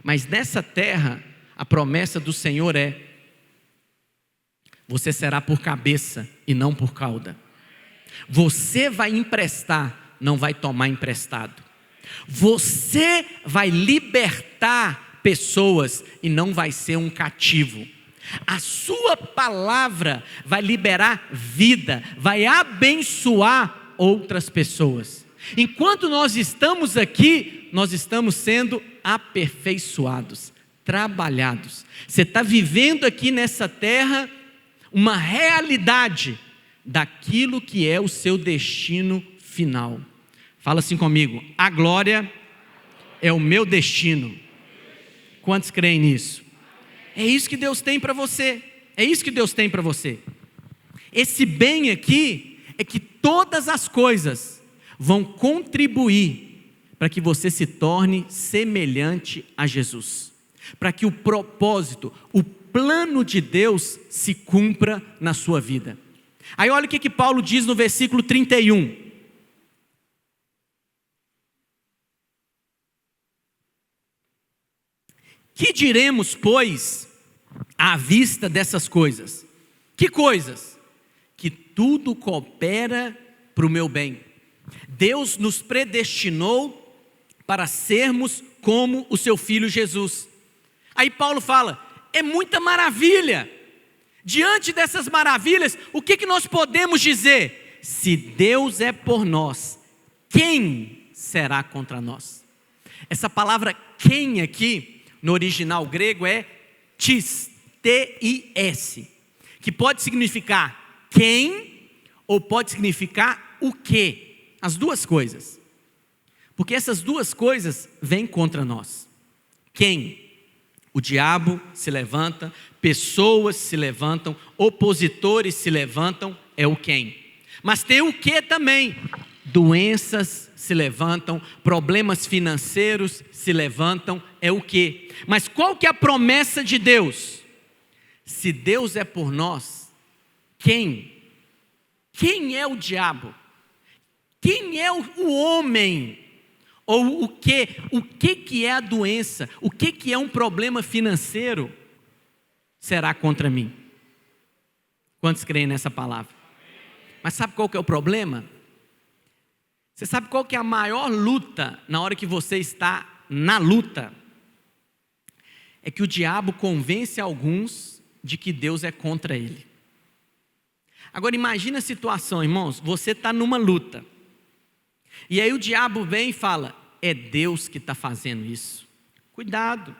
Mas nessa terra, a promessa do Senhor é: você será por cabeça e não por cauda. Você vai emprestar, não vai tomar emprestado. Você vai libertar pessoas e não vai ser um cativo. A sua palavra vai liberar vida, vai abençoar outras pessoas. Enquanto nós estamos aqui, nós estamos sendo aperfeiçoados, trabalhados. Você está vivendo aqui nessa terra uma realidade daquilo que é o seu destino final. Fala assim comigo: a glória é o meu destino. Quantos creem nisso? É isso que Deus tem para você. É isso que Deus tem para você. Esse bem aqui é que todas as coisas vão contribuir para que você se torne semelhante a Jesus, para que o propósito, o plano de Deus se cumpra na sua vida. Aí olha o que Paulo diz no versículo 31. Que diremos, pois, à vista dessas coisas? Que coisas? Que tudo coopera para o meu bem. Deus nos predestinou para sermos como o seu Filho Jesus. Aí Paulo fala: é muita maravilha. Diante dessas maravilhas, o que nós podemos dizer? Se Deus é por nós, quem será contra nós? Essa palavra quem aqui, no original grego, é tis, T-I-S, que pode significar quem ou pode significar o quê? As duas coisas. Porque essas duas coisas vêm contra nós. Quem? O diabo se levanta, pessoas se levantam, opositores se levantam, é o quem. Mas tem o que também? Doenças se levantam, problemas financeiros se levantam, é o que. Mas qual que é a promessa de Deus? Se Deus é por nós, quem? Quem é o diabo? Quem é o homem? Ou o que é a doença? O que é um problema financeiro? Será contra mim? Quantos creem nessa palavra? Mas sabe qual que é o problema? Você sabe qual que é a maior luta na hora que você está na luta? É que o diabo convence alguns de que Deus é contra ele. Agora imagina a situação, irmãos, você está numa luta. E aí o diabo vem e fala: é Deus que está fazendo isso. Cuidado.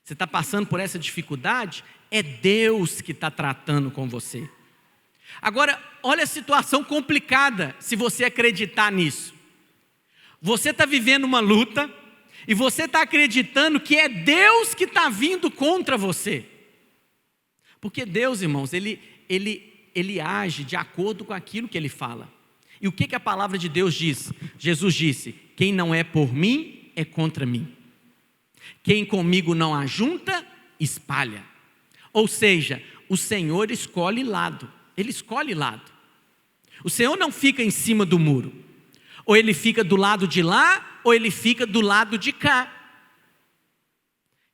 Você está passando por essa dificuldade? É Deus que está tratando com você. Agora, olha a situação complicada se você acreditar nisso. Você está vivendo uma luta e você está acreditando que é Deus que está vindo contra você. Porque Deus, irmãos, ele age de acordo com aquilo que Ele fala. E o que a palavra de Deus diz? Jesus disse: quem não é por mim, é contra mim. Quem comigo não ajunta, espalha. Ou seja, o Senhor escolhe lado. Ele escolhe lado. O Senhor não fica em cima do muro. Ou Ele fica do lado de lá, ou Ele fica do lado de cá.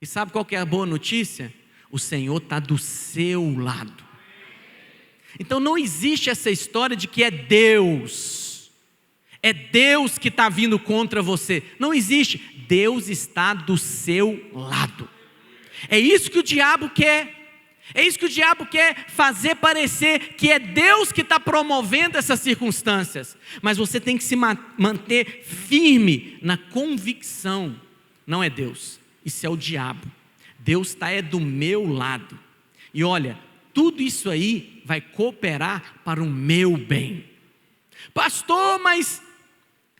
E sabe qual que é a boa notícia? O Senhor está do seu lado. Então não existe essa história de que é Deus que está vindo contra você. Não existe. Deus está do seu lado. É isso que o diabo quer. É isso que o diabo quer fazer parecer que é Deus que está promovendo essas circunstâncias. Mas você tem que se manter firme na convicção. Não é Deus, isso é o diabo. Deus está do meu lado. E olha, tudo isso aí vai cooperar para o meu bem. Pastor, mas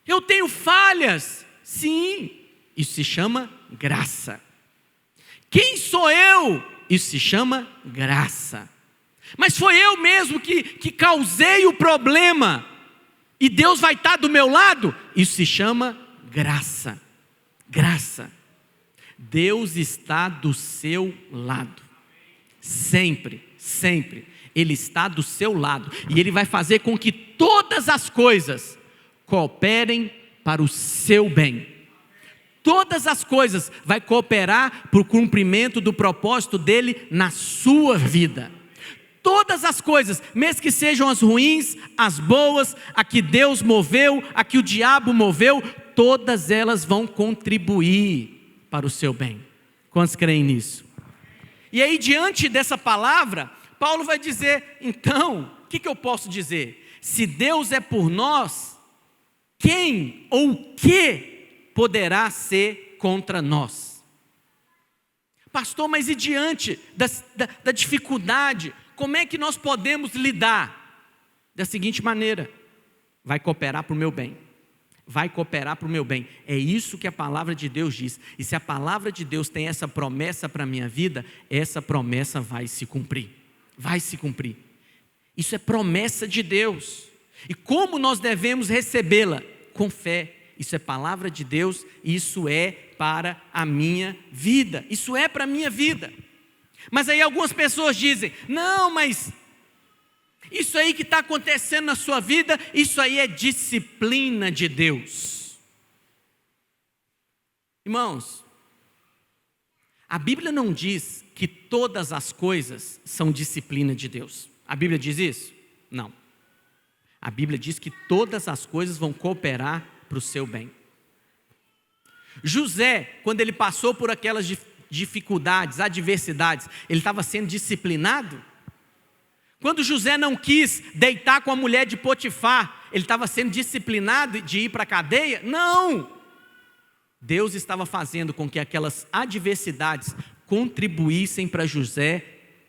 eu tenho falhas. Sim, isso se chama graça. Quem sou eu? Isso se chama graça. Mas foi eu mesmo que causei o problema, e Deus vai estar do meu lado? Isso se chama graça. Graça. Deus está do seu lado. Sempre, sempre. Ele está do seu lado. E Ele vai fazer com que todas as coisas cooperem para o seu bem. Todas as coisas vai cooperar para o cumprimento do propósito dEle na sua vida. Todas as coisas, mesmo que sejam as ruins, as boas, a que Deus moveu, a que o diabo moveu, todas elas vão contribuir para o seu bem. Quantos creem nisso? E aí, diante dessa palavra, Paulo vai dizer, então, o que eu posso dizer? Se Deus é por nós, quem ou o que poderá ser contra nós? Pastor, mas e diante da dificuldade, como é que nós podemos lidar? Da seguinte maneira: vai cooperar para o meu bem. Vai cooperar para o meu bem. É isso que a palavra de Deus diz. E se a palavra de Deus tem essa promessa para a minha vida, essa promessa vai se cumprir. Vai se cumprir. Isso é promessa de Deus. E como nós devemos recebê-la? Com fé. Isso é palavra de Deus, isso é para a minha vida. Isso é para a minha vida. Mas aí algumas pessoas dizem, não, mas isso aí que está acontecendo na sua vida, isso aí é disciplina de Deus. Irmãos, a Bíblia não diz que todas as coisas são disciplina de Deus. A Bíblia diz isso? Não. A Bíblia diz que todas as coisas vão cooperar para o seu bem. José, quando ele passou por aquelas dificuldades, adversidades, ele estava sendo disciplinado? Quando José não quis deitar com a mulher de Potifar, ele estava sendo disciplinado de ir para a cadeia? Não! Deus estava fazendo com que aquelas adversidades contribuíssem para José,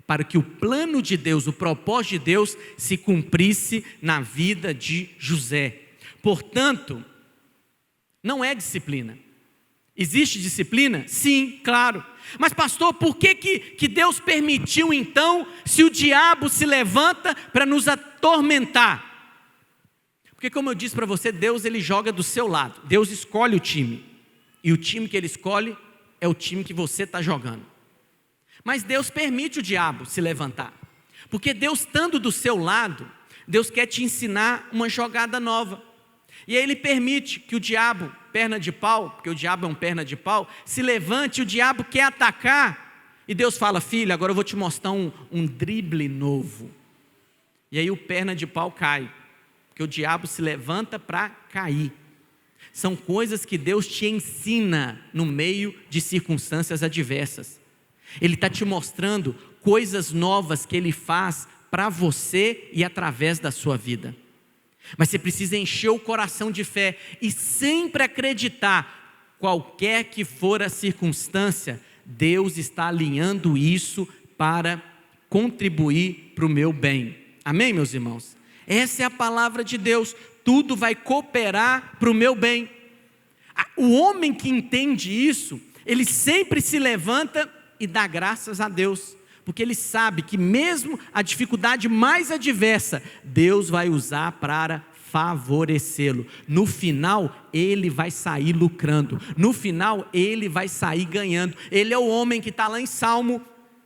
para que o plano de Deus, o propósito de Deus se cumprisse na vida de José. Portanto, não é disciplina. Existe disciplina? Sim, claro. Mas pastor, por que Deus permitiu então, se o diabo se levanta para nos atormentar? Porque como eu disse para você, Deus ele joga do seu lado. Deus escolhe o time. E o time que Ele escolhe é o time que você está jogando. Mas Deus permite o diabo se levantar. Porque Deus estando do seu lado, Deus quer te ensinar uma jogada nova. E aí Ele permite que o diabo, perna de pau, porque o diabo é um perna de pau, se levante, o diabo quer atacar. E Deus fala, filho, agora eu vou te mostrar um drible novo. E aí o perna de pau cai. Porque o diabo se levanta para cair. São coisas que Deus te ensina no meio de circunstâncias adversas. Ele está te mostrando coisas novas que Ele faz para você e através da sua vida. Mas você precisa encher o coração de fé e sempre acreditar, qualquer que for a circunstância, Deus está alinhando isso para contribuir para o meu bem. Amém, meus irmãos? Essa é a palavra de Deus. Tudo vai cooperar para o meu bem. O homem que entende isso, ele sempre se levanta e dá graças a Deus, porque ele sabe que mesmo a dificuldade mais adversa, Deus vai usar para favorecê-lo. No final, ele vai sair lucrando. No final, ele vai sair ganhando. Ele é o homem que está lá em Salmo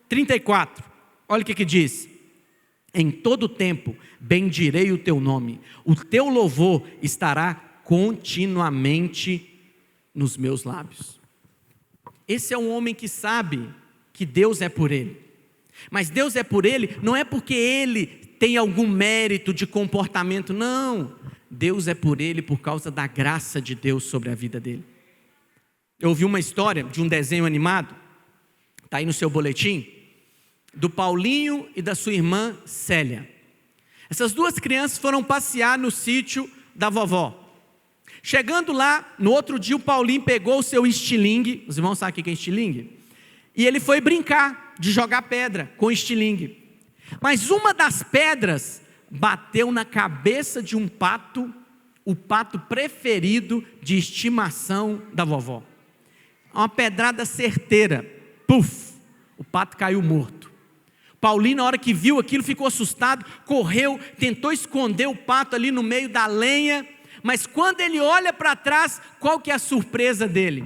34. Olha o que diz. Em todo tempo bendirei o teu nome, o teu louvor estará continuamente nos meus lábios. Esse é um homem que sabe que Deus é por ele. Mas Deus é por ele, não é porque ele tem algum mérito de comportamento, não. Deus é por ele por causa da graça de Deus sobre a vida dele. Eu ouvi uma história de um desenho animado, está aí no seu boletim, do Paulinho e da sua irmã Célia. Essas duas crianças foram passear no sítio da vovó. Chegando lá, no outro dia o Paulinho pegou o seu estilingue, os irmãos sabem o que é estilingue? E ele foi brincar de jogar pedra com estilingue. Mas uma das pedras bateu na cabeça de um pato, o pato preferido de estimação da vovó. Uma pedrada certeira. puf, o pato caiu morto. Paulinho, na hora que viu aquilo, ficou assustado, correu, tentou esconder o pato ali no meio da lenha, mas quando ele olha para trás, qual que é a surpresa dele?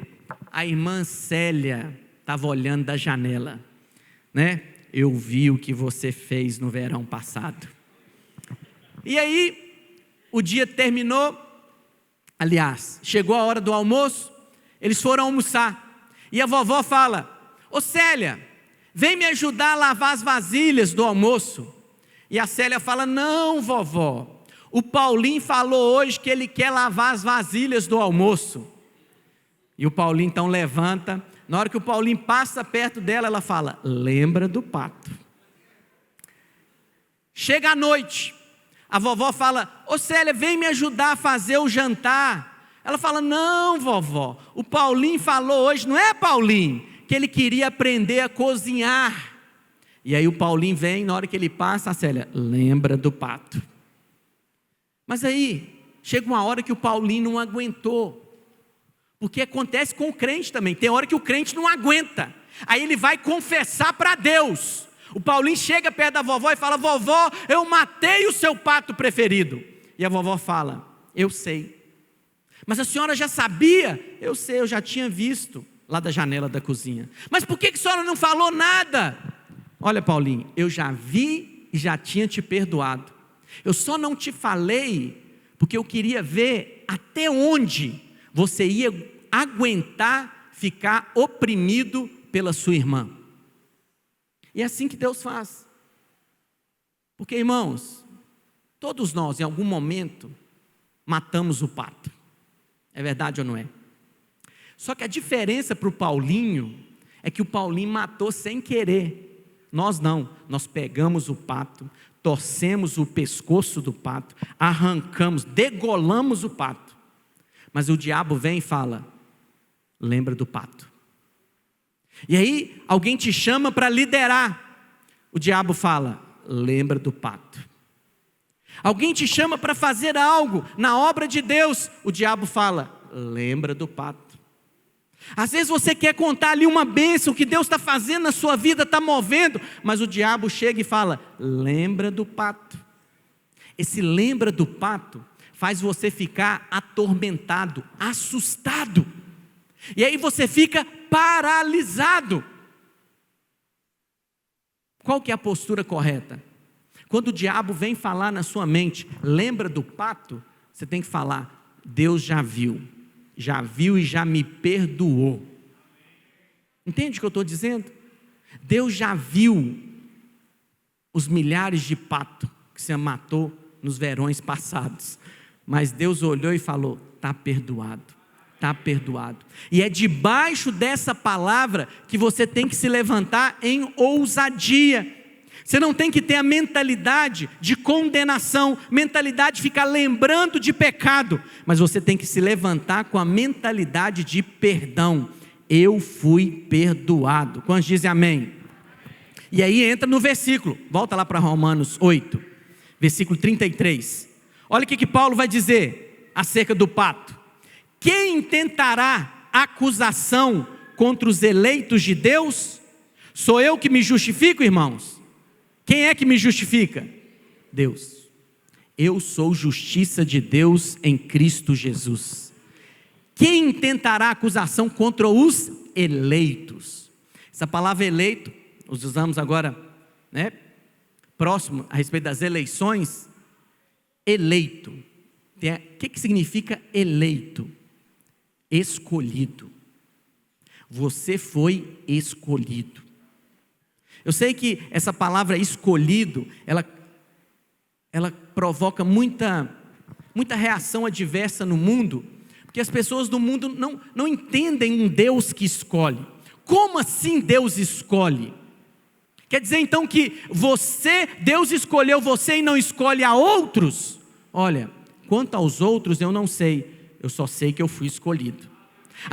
A irmã Célia estava olhando da janela, né? Eu vi o que você fez no verão passado. E aí, o dia terminou, aliás, chegou a hora do almoço, eles foram almoçar, e a vovó fala: ô Célia, vem me ajudar a lavar as vasilhas do almoço. E a Célia fala: não, vovó, o Paulinho falou hoje que ele quer lavar as vasilhas do almoço. E o Paulinho então levanta, na hora que o Paulinho passa perto dela, ela fala: lembra do pato. Chega a noite, a vovó fala: ô Célia, vem me ajudar a fazer o jantar. Ela fala: não, vovó, o Paulinho falou hoje, não é, Paulinho, que ele queria aprender a cozinhar. E aí o Paulinho vem, na hora que ele passa, a Célia: lembra do pato. Mas aí, chega uma hora que o Paulinho não aguentou, porque acontece com o crente também, tem hora que o crente não aguenta, aí ele vai confessar para Deus. O Paulinho chega perto da vovó e fala: vovó, eu matei o seu pato preferido. E a vovó fala: eu sei. Mas a senhora já sabia? Eu sei, eu já tinha visto lá da janela da cozinha. Mas por que a senhora não falou nada? Olha, Paulinho, eu já vi e já tinha te perdoado. Eu só não te falei porque eu queria ver até onde você ia aguentar ficar oprimido pela sua irmã. E é assim que Deus faz. Porque, irmãos, todos nós em algum momento matamos o pato. É verdade ou não é? Só que a diferença para o Paulinho é que o Paulinho matou sem querer. Nós não, nós pegamos o pato, torcemos o pescoço do pato, arrancamos, degolamos o pato. Mas o diabo vem e fala: lembra do pato. E aí alguém te chama para liderar, o diabo fala: lembra do pato. Alguém te chama para fazer algo na obra de Deus, o diabo fala: lembra do pato. Às vezes você quer contar ali uma bênção que Deus está fazendo na sua vida, está movendo, mas o diabo chega e fala: lembra do pato. Esse lembra do pato faz você ficar atormentado, assustado, e aí você fica paralisado. Qual que é a postura correta? Quando o diabo vem falar na sua mente: lembra do pato, você tem que falar: Deus já viu e já me perdoou. Entende o que eu estou dizendo? Deus já viu os milhares de patos que você matou nos verões passados, mas Deus olhou e falou: está perdoado, está perdoado. E é debaixo dessa palavra que você tem que se levantar em ousadia. Você não tem que ter a mentalidade de condenação, mentalidade de ficar lembrando de pecado, mas você tem que se levantar com a mentalidade de perdão. Eu fui perdoado. Quantos dizem amém? E aí entra no versículo, volta lá para Romanos 8, versículo 33. Olha o que Paulo vai dizer acerca do pato: quem intentará acusação contra os eleitos de Deus? Sou eu que me justifico, irmãos? Quem é que me justifica? Deus. Eu sou justiça de Deus em Cristo Jesus. Quem intentará acusação contra os eleitos? Essa palavra eleito, nós usamos agora, né, próximo a respeito das eleições. Eleito, o que significa eleito? Escolhido. Você foi escolhido. Eu sei que essa palavra escolhido, ela provoca muita reação adversa no mundo, porque as pessoas do mundo não entendem um Deus que escolhe. Como assim Deus escolhe? Quer dizer então que Deus escolheu você e não escolhe a outros? Olha, quanto aos outros eu não sei, eu só sei que eu fui escolhido.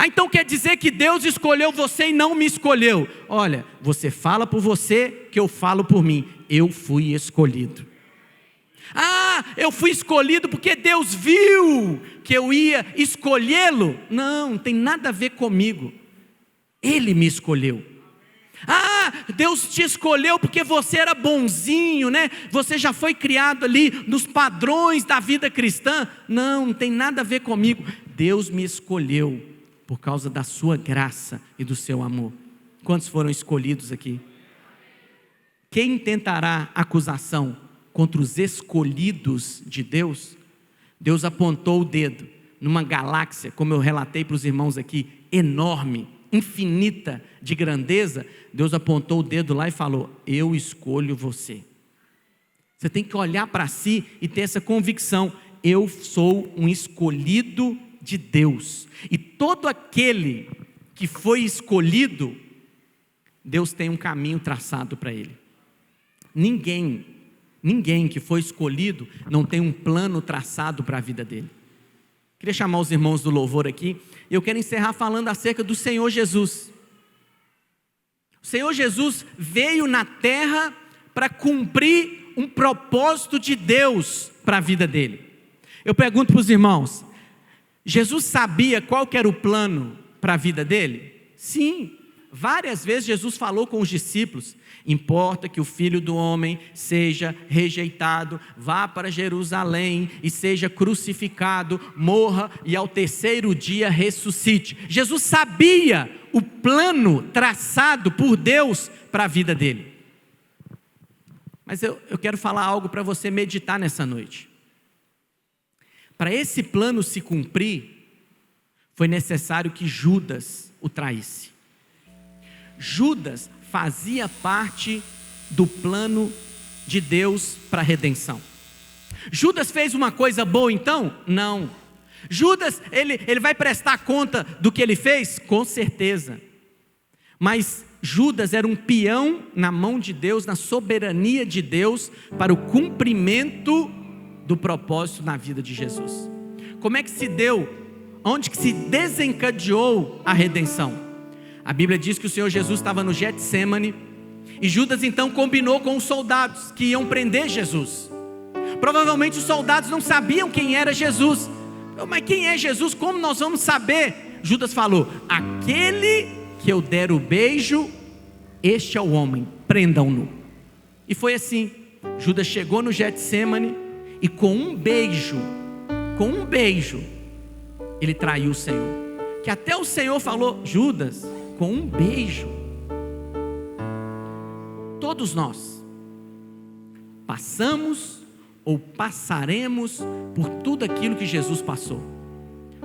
Então quer dizer que Deus escolheu você e não me escolheu? Olha, você fala por você, que eu falo por mim. Eu fui escolhido. Eu fui escolhido porque Deus viu que eu ia escolhê-lo? Não tem nada a ver comigo. Ele me escolheu. Ah, Deus te escolheu porque você era bonzinho, né? Você já foi criado ali nos padrões da vida cristã. Não tem nada a ver comigo. Deus me escolheu por causa da sua graça e do seu amor. Quantos foram escolhidos aqui? Quem tentará acusação contra os escolhidos de Deus? Deus apontou o dedo numa galáxia, como eu relatei para os irmãos aqui, enorme, infinita de grandeza. Deus apontou o dedo lá e falou: eu escolho você. Você tem que olhar para si e ter essa convicção: eu sou um escolhido de Deus. E todo aquele que foi escolhido, Deus tem um caminho traçado para ele. Ninguém que foi escolhido não tem um plano traçado para a vida dele. Queria chamar os irmãos do louvor aqui. Eu quero encerrar falando acerca do Senhor Jesus. O Senhor Jesus veio na terra para cumprir um propósito de Deus para a vida dele. Eu pergunto para os irmãos: Jesus sabia qual que era o plano para a vida dele? Sim, várias vezes Jesus falou com os discípulos: importa que o Filho do Homem seja rejeitado, vá para Jerusalém e seja crucificado, morra e ao terceiro dia ressuscite. Jesus sabia o plano traçado por Deus para a vida dele. Mas eu quero falar algo para você meditar nessa noite. Para esse plano se cumprir, foi necessário que Judas o traísse. Judas fazia parte do plano de Deus para a redenção. Judas fez uma coisa boa então? Não. Judas, ele vai prestar conta do que ele fez? Com certeza. Mas Judas era um peão na mão de Deus, na soberania de Deus, para o cumprimento do propósito na vida de Jesus. Como é que se deu? Onde que se desencadeou a redenção? A Bíblia diz que o Senhor Jesus estava no Getsêmani, e Judas então combinou com os soldados que iam prender Jesus. Provavelmente os soldados não sabiam quem era Jesus. Mas quem é Jesus? Como nós vamos saber? Judas falou: aquele que eu der o beijo, este é o homem, prendam-no. E foi assim. Judas chegou no Getsêmani e com um beijo, ele traiu o Senhor. Que até o Senhor falou: Judas, com um beijo. Todos nós passamos ou passaremos por tudo aquilo que Jesus passou.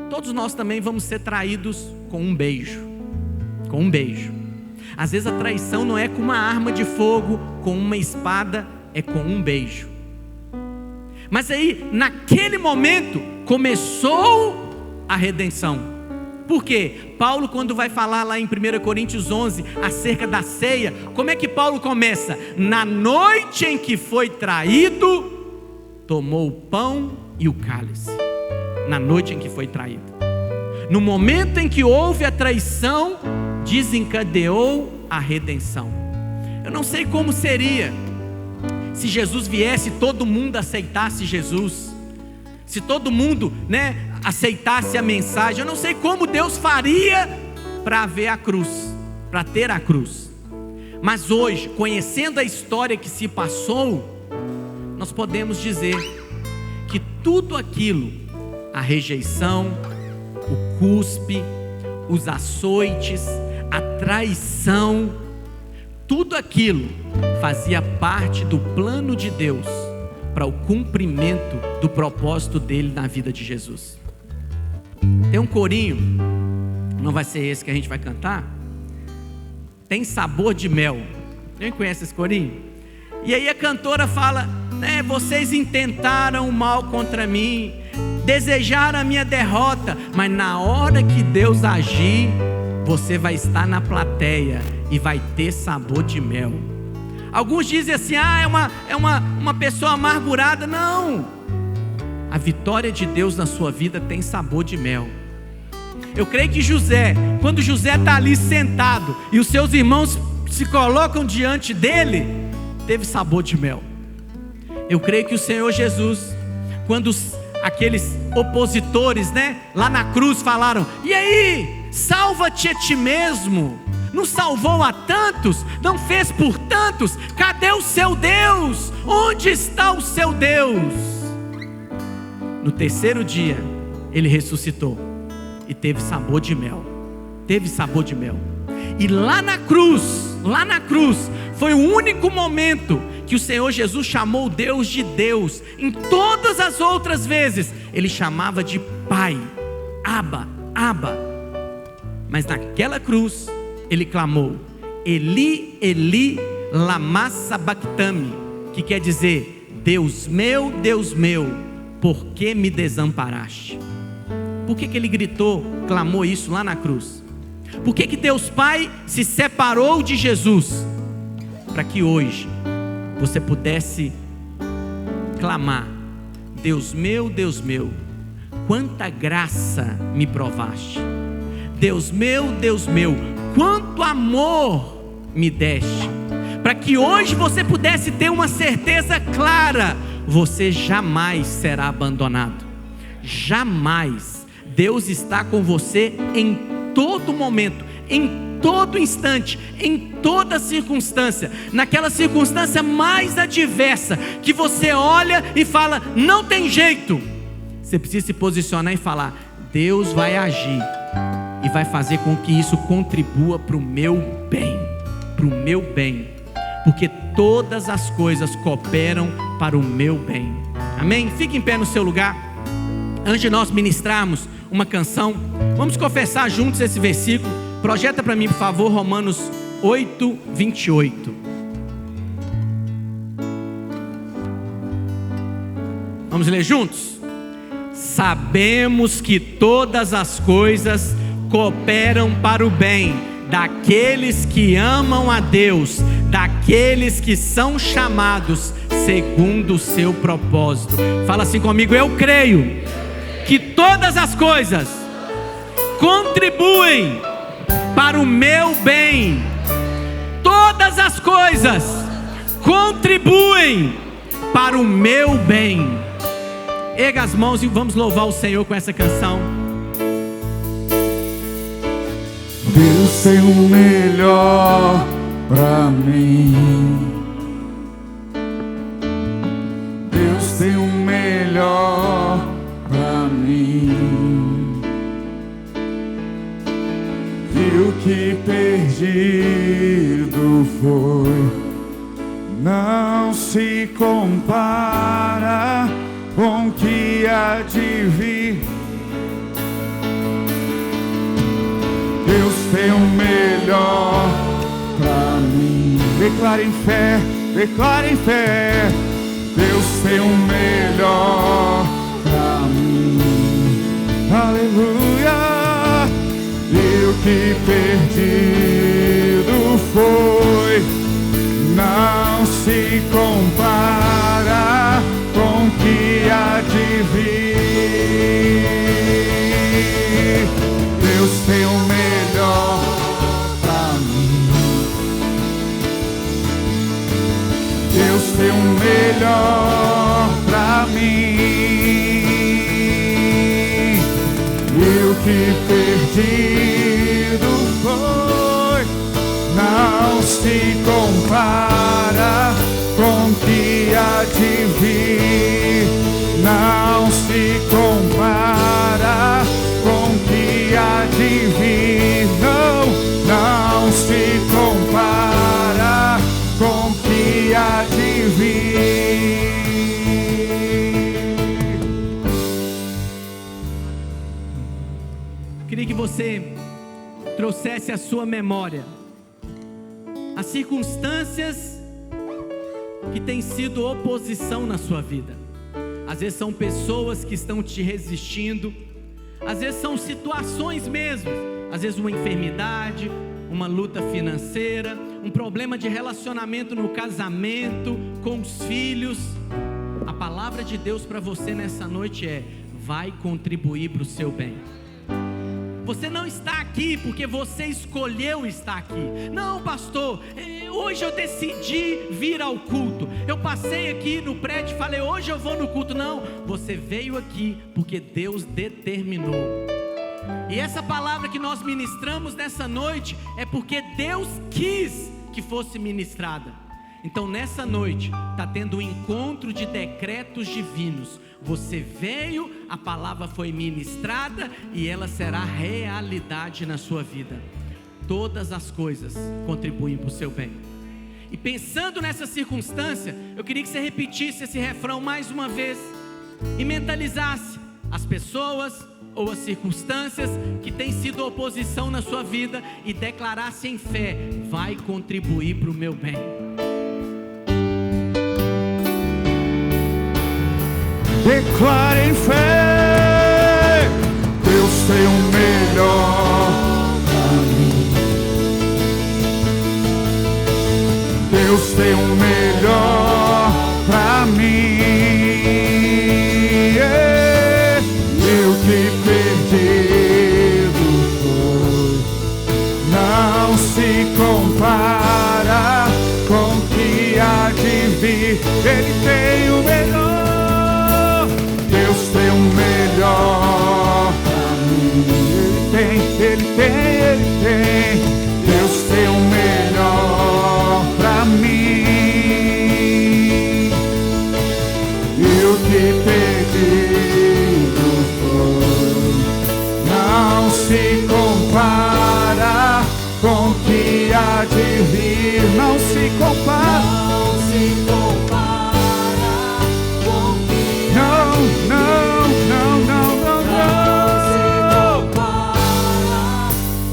Todos nós também vamos ser traídos com um beijo. Com um beijo. Às vezes a traição não é com uma arma de fogo, com uma espada, é com um beijo. Mas aí, naquele momento, começou a redenção. Por quê? Paulo, quando vai falar lá em 1 Coríntios 11, acerca da ceia, como é que Paulo começa? Na noite em que foi traído, tomou o pão e o cálice. Na noite em que foi traído. No momento em que houve a traição, desencadeou a redenção. Eu não sei como seria se Jesus viesse e todo mundo aceitasse Jesus. Se todo mundo, aceitasse a mensagem. Eu não sei como Deus faria para ver a cruz, para ter a cruz. Mas hoje, conhecendo a história que se passou, nós podemos dizer que tudo aquilo, a rejeição, o cuspe, os açoites, a traição, tudo aquilo fazia parte do plano de Deus para o cumprimento do propósito dele na vida de Jesus. Tem um corinho, não vai ser esse que a gente vai cantar, tem sabor de mel. Quem conhece esse corinho? E aí a cantora fala: vocês intentaram o mal contra mim, desejaram a minha derrota, mas na hora que Deus agir, você vai estar na plateia e vai ter sabor de mel. Alguns dizem assim: é uma pessoa amargurada. Não, a vitória de Deus na sua vida tem sabor de mel. Eu creio que José, quando José está ali sentado e os seus irmãos se colocam diante dele, teve sabor de mel. Eu creio que o Senhor Jesus, quando aqueles opositores, lá na cruz falaram: e aí, salva-te a ti mesmo, Não salvou a tantos? Não fez por tantos? Cadê o seu Deus? Onde está o seu Deus? No terceiro dia, ele ressuscitou e teve sabor de mel. Teve sabor de mel. E lá na cruz, foi o único momento que o Senhor Jesus chamou Deus de Deus. Em todas as outras vezes, ele chamava de Pai, Abba, Abba. Mas naquela cruz, ele clamou, Eli, Eli, lama sabachthani, que quer dizer, Deus meu, por que me desamparaste? Por que ele gritou, clamou isso lá na cruz? Por que Deus Pai se separou de Jesus? Para que hoje você pudesse clamar, Deus meu, quanta graça me provaste. Deus meu, quanto amor me deste. Para que hoje você pudesse ter uma certeza clara, você jamais será abandonado. Jamais. Deus está com você em todo momento, em todo instante, em toda circunstância. Naquela circunstância mais adversa, que você olha e fala, não tem jeito, você precisa se posicionar e falar, Deus vai agir e vai fazer com que isso contribua para o meu bem, porque todas as coisas cooperam para o meu bem. Amém? Fique em pé no seu lugar. Antes de nós ministrarmos uma canção, vamos confessar juntos esse versículo. Projeta para mim, por favor, Romanos 8, 28. Vamos ler juntos? Sabemos que todas as coisas cooperam para o bem daqueles que amam a Deus, daqueles que são chamados segundo o seu propósito. Fala assim comigo, eu creio que todas as coisas contribuem para o meu bem. Todas as coisas contribuem para o meu bem. Erga as mãos e vamos louvar o Senhor com essa canção. Deus tem o melhor pra mim. Deus tem o melhor pra mim. E o que perdido foi, não se compara com o que há de vir. Deus tem o melhor pra mim. Declare em fé, declare em fé. Deus tem o melhor pra mim. Aleluia. E o que perdido foi, não se compara com o que há de vir. Deus tem o melhor pra mim. Deus tem o melhor pra mim. E o que perdido foi, não se compara com o que há de vir. Não se compara com o que há de vir. Não se compara com o que há de vir. Queria que você trouxesse à sua memória as circunstâncias que têm sido oposição na sua vida. Às vezes são pessoas que estão te resistindo, às vezes são situações mesmo, às vezes uma enfermidade, uma luta financeira, um problema de relacionamento no casamento, com os filhos. A palavra de Deus para você nessa noite é: vai contribuir para o seu bem. Você não está aqui porque você escolheu estar aqui. Não, pastor, hoje eu decidi vir ao culto. Eu passei aqui no prédio e falei, hoje eu vou no culto. Não, você veio aqui porque Deus determinou. E essa palavra que nós ministramos nessa noite é porque Deus quis que fosse ministrada. Então nessa noite está tendo um encontro de decretos divinos. Você veio, a palavra foi ministrada e ela será realidade na sua vida. Todas as coisas contribuem para o seu bem. E pensando nessa circunstância, eu queria que você repetisse esse refrão mais uma vez e mentalizasse as pessoas ou as circunstâncias que têm sido oposição na sua vida e declarasse em fé: vai contribuir para o meu bem. Declare em fé, Deus tem o melhor pra mim. Deus tem o melhor pra mim. Eu que perdido foi, não se compara com o que há de vir. Ele tem o melhor, Deus tem o melhor pra mim. Ele tem, Deus tem o melhor pra mim. Eu que perdido foi, não se compara com o que há de vir. Não se compara, não se compara com o que há de vir. Não se compara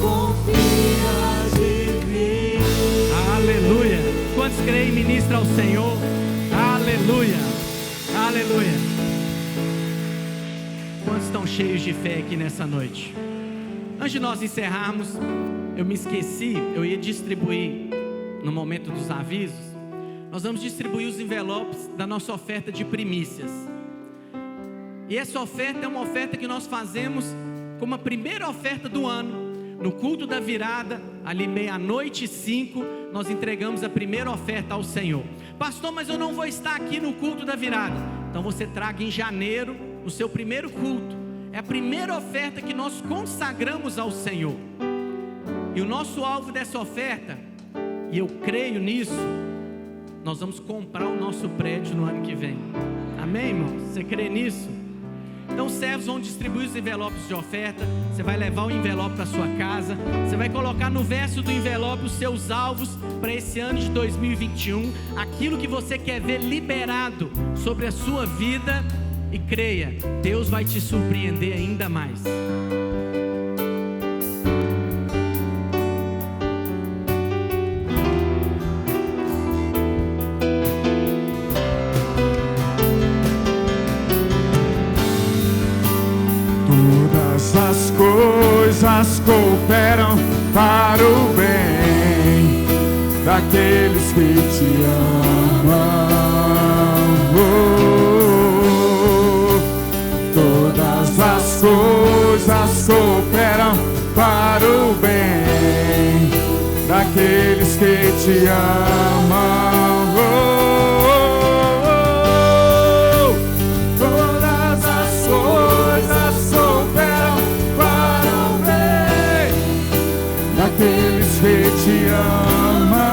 com o que há de vir. Aleluia. Quantos creem e ministram ao Senhor? Aleluia. Aleluia. Quantos estão cheios de fé aqui nessa noite? Antes de nós encerrarmos, eu me esqueci, eu ia distribuir no momento dos avisos. Nós vamos distribuir os envelopes da nossa oferta de primícias. E essa oferta é uma oferta que nós fazemos como a primeira oferta do ano. No culto da virada, ali 00:05, nós entregamos a primeira oferta ao Senhor. Pastor, mas eu não vou estar aqui no culto da virada. Então você traga em janeiro, no seu primeiro culto. É a primeira oferta que nós consagramos ao Senhor. E o nosso alvo dessa oferta, e eu creio nisso, nós vamos comprar o nosso prédio no ano que vem. Amém, irmão? Você crê nisso? Então os servos vão distribuir os envelopes de oferta. Você vai levar o envelope para sua casa. Você vai colocar no verso do envelope os seus alvos para esse ano de 2021. Aquilo que você quer ver liberado sobre a sua vida. E creia, Deus vai te surpreender ainda mais. Todas as coisas cooperam para o bem daqueles que te amam. Todas as coisas cooperam para o bem daqueles que te amam. Todas as coisas cooperam para o bem daqueles que te amam.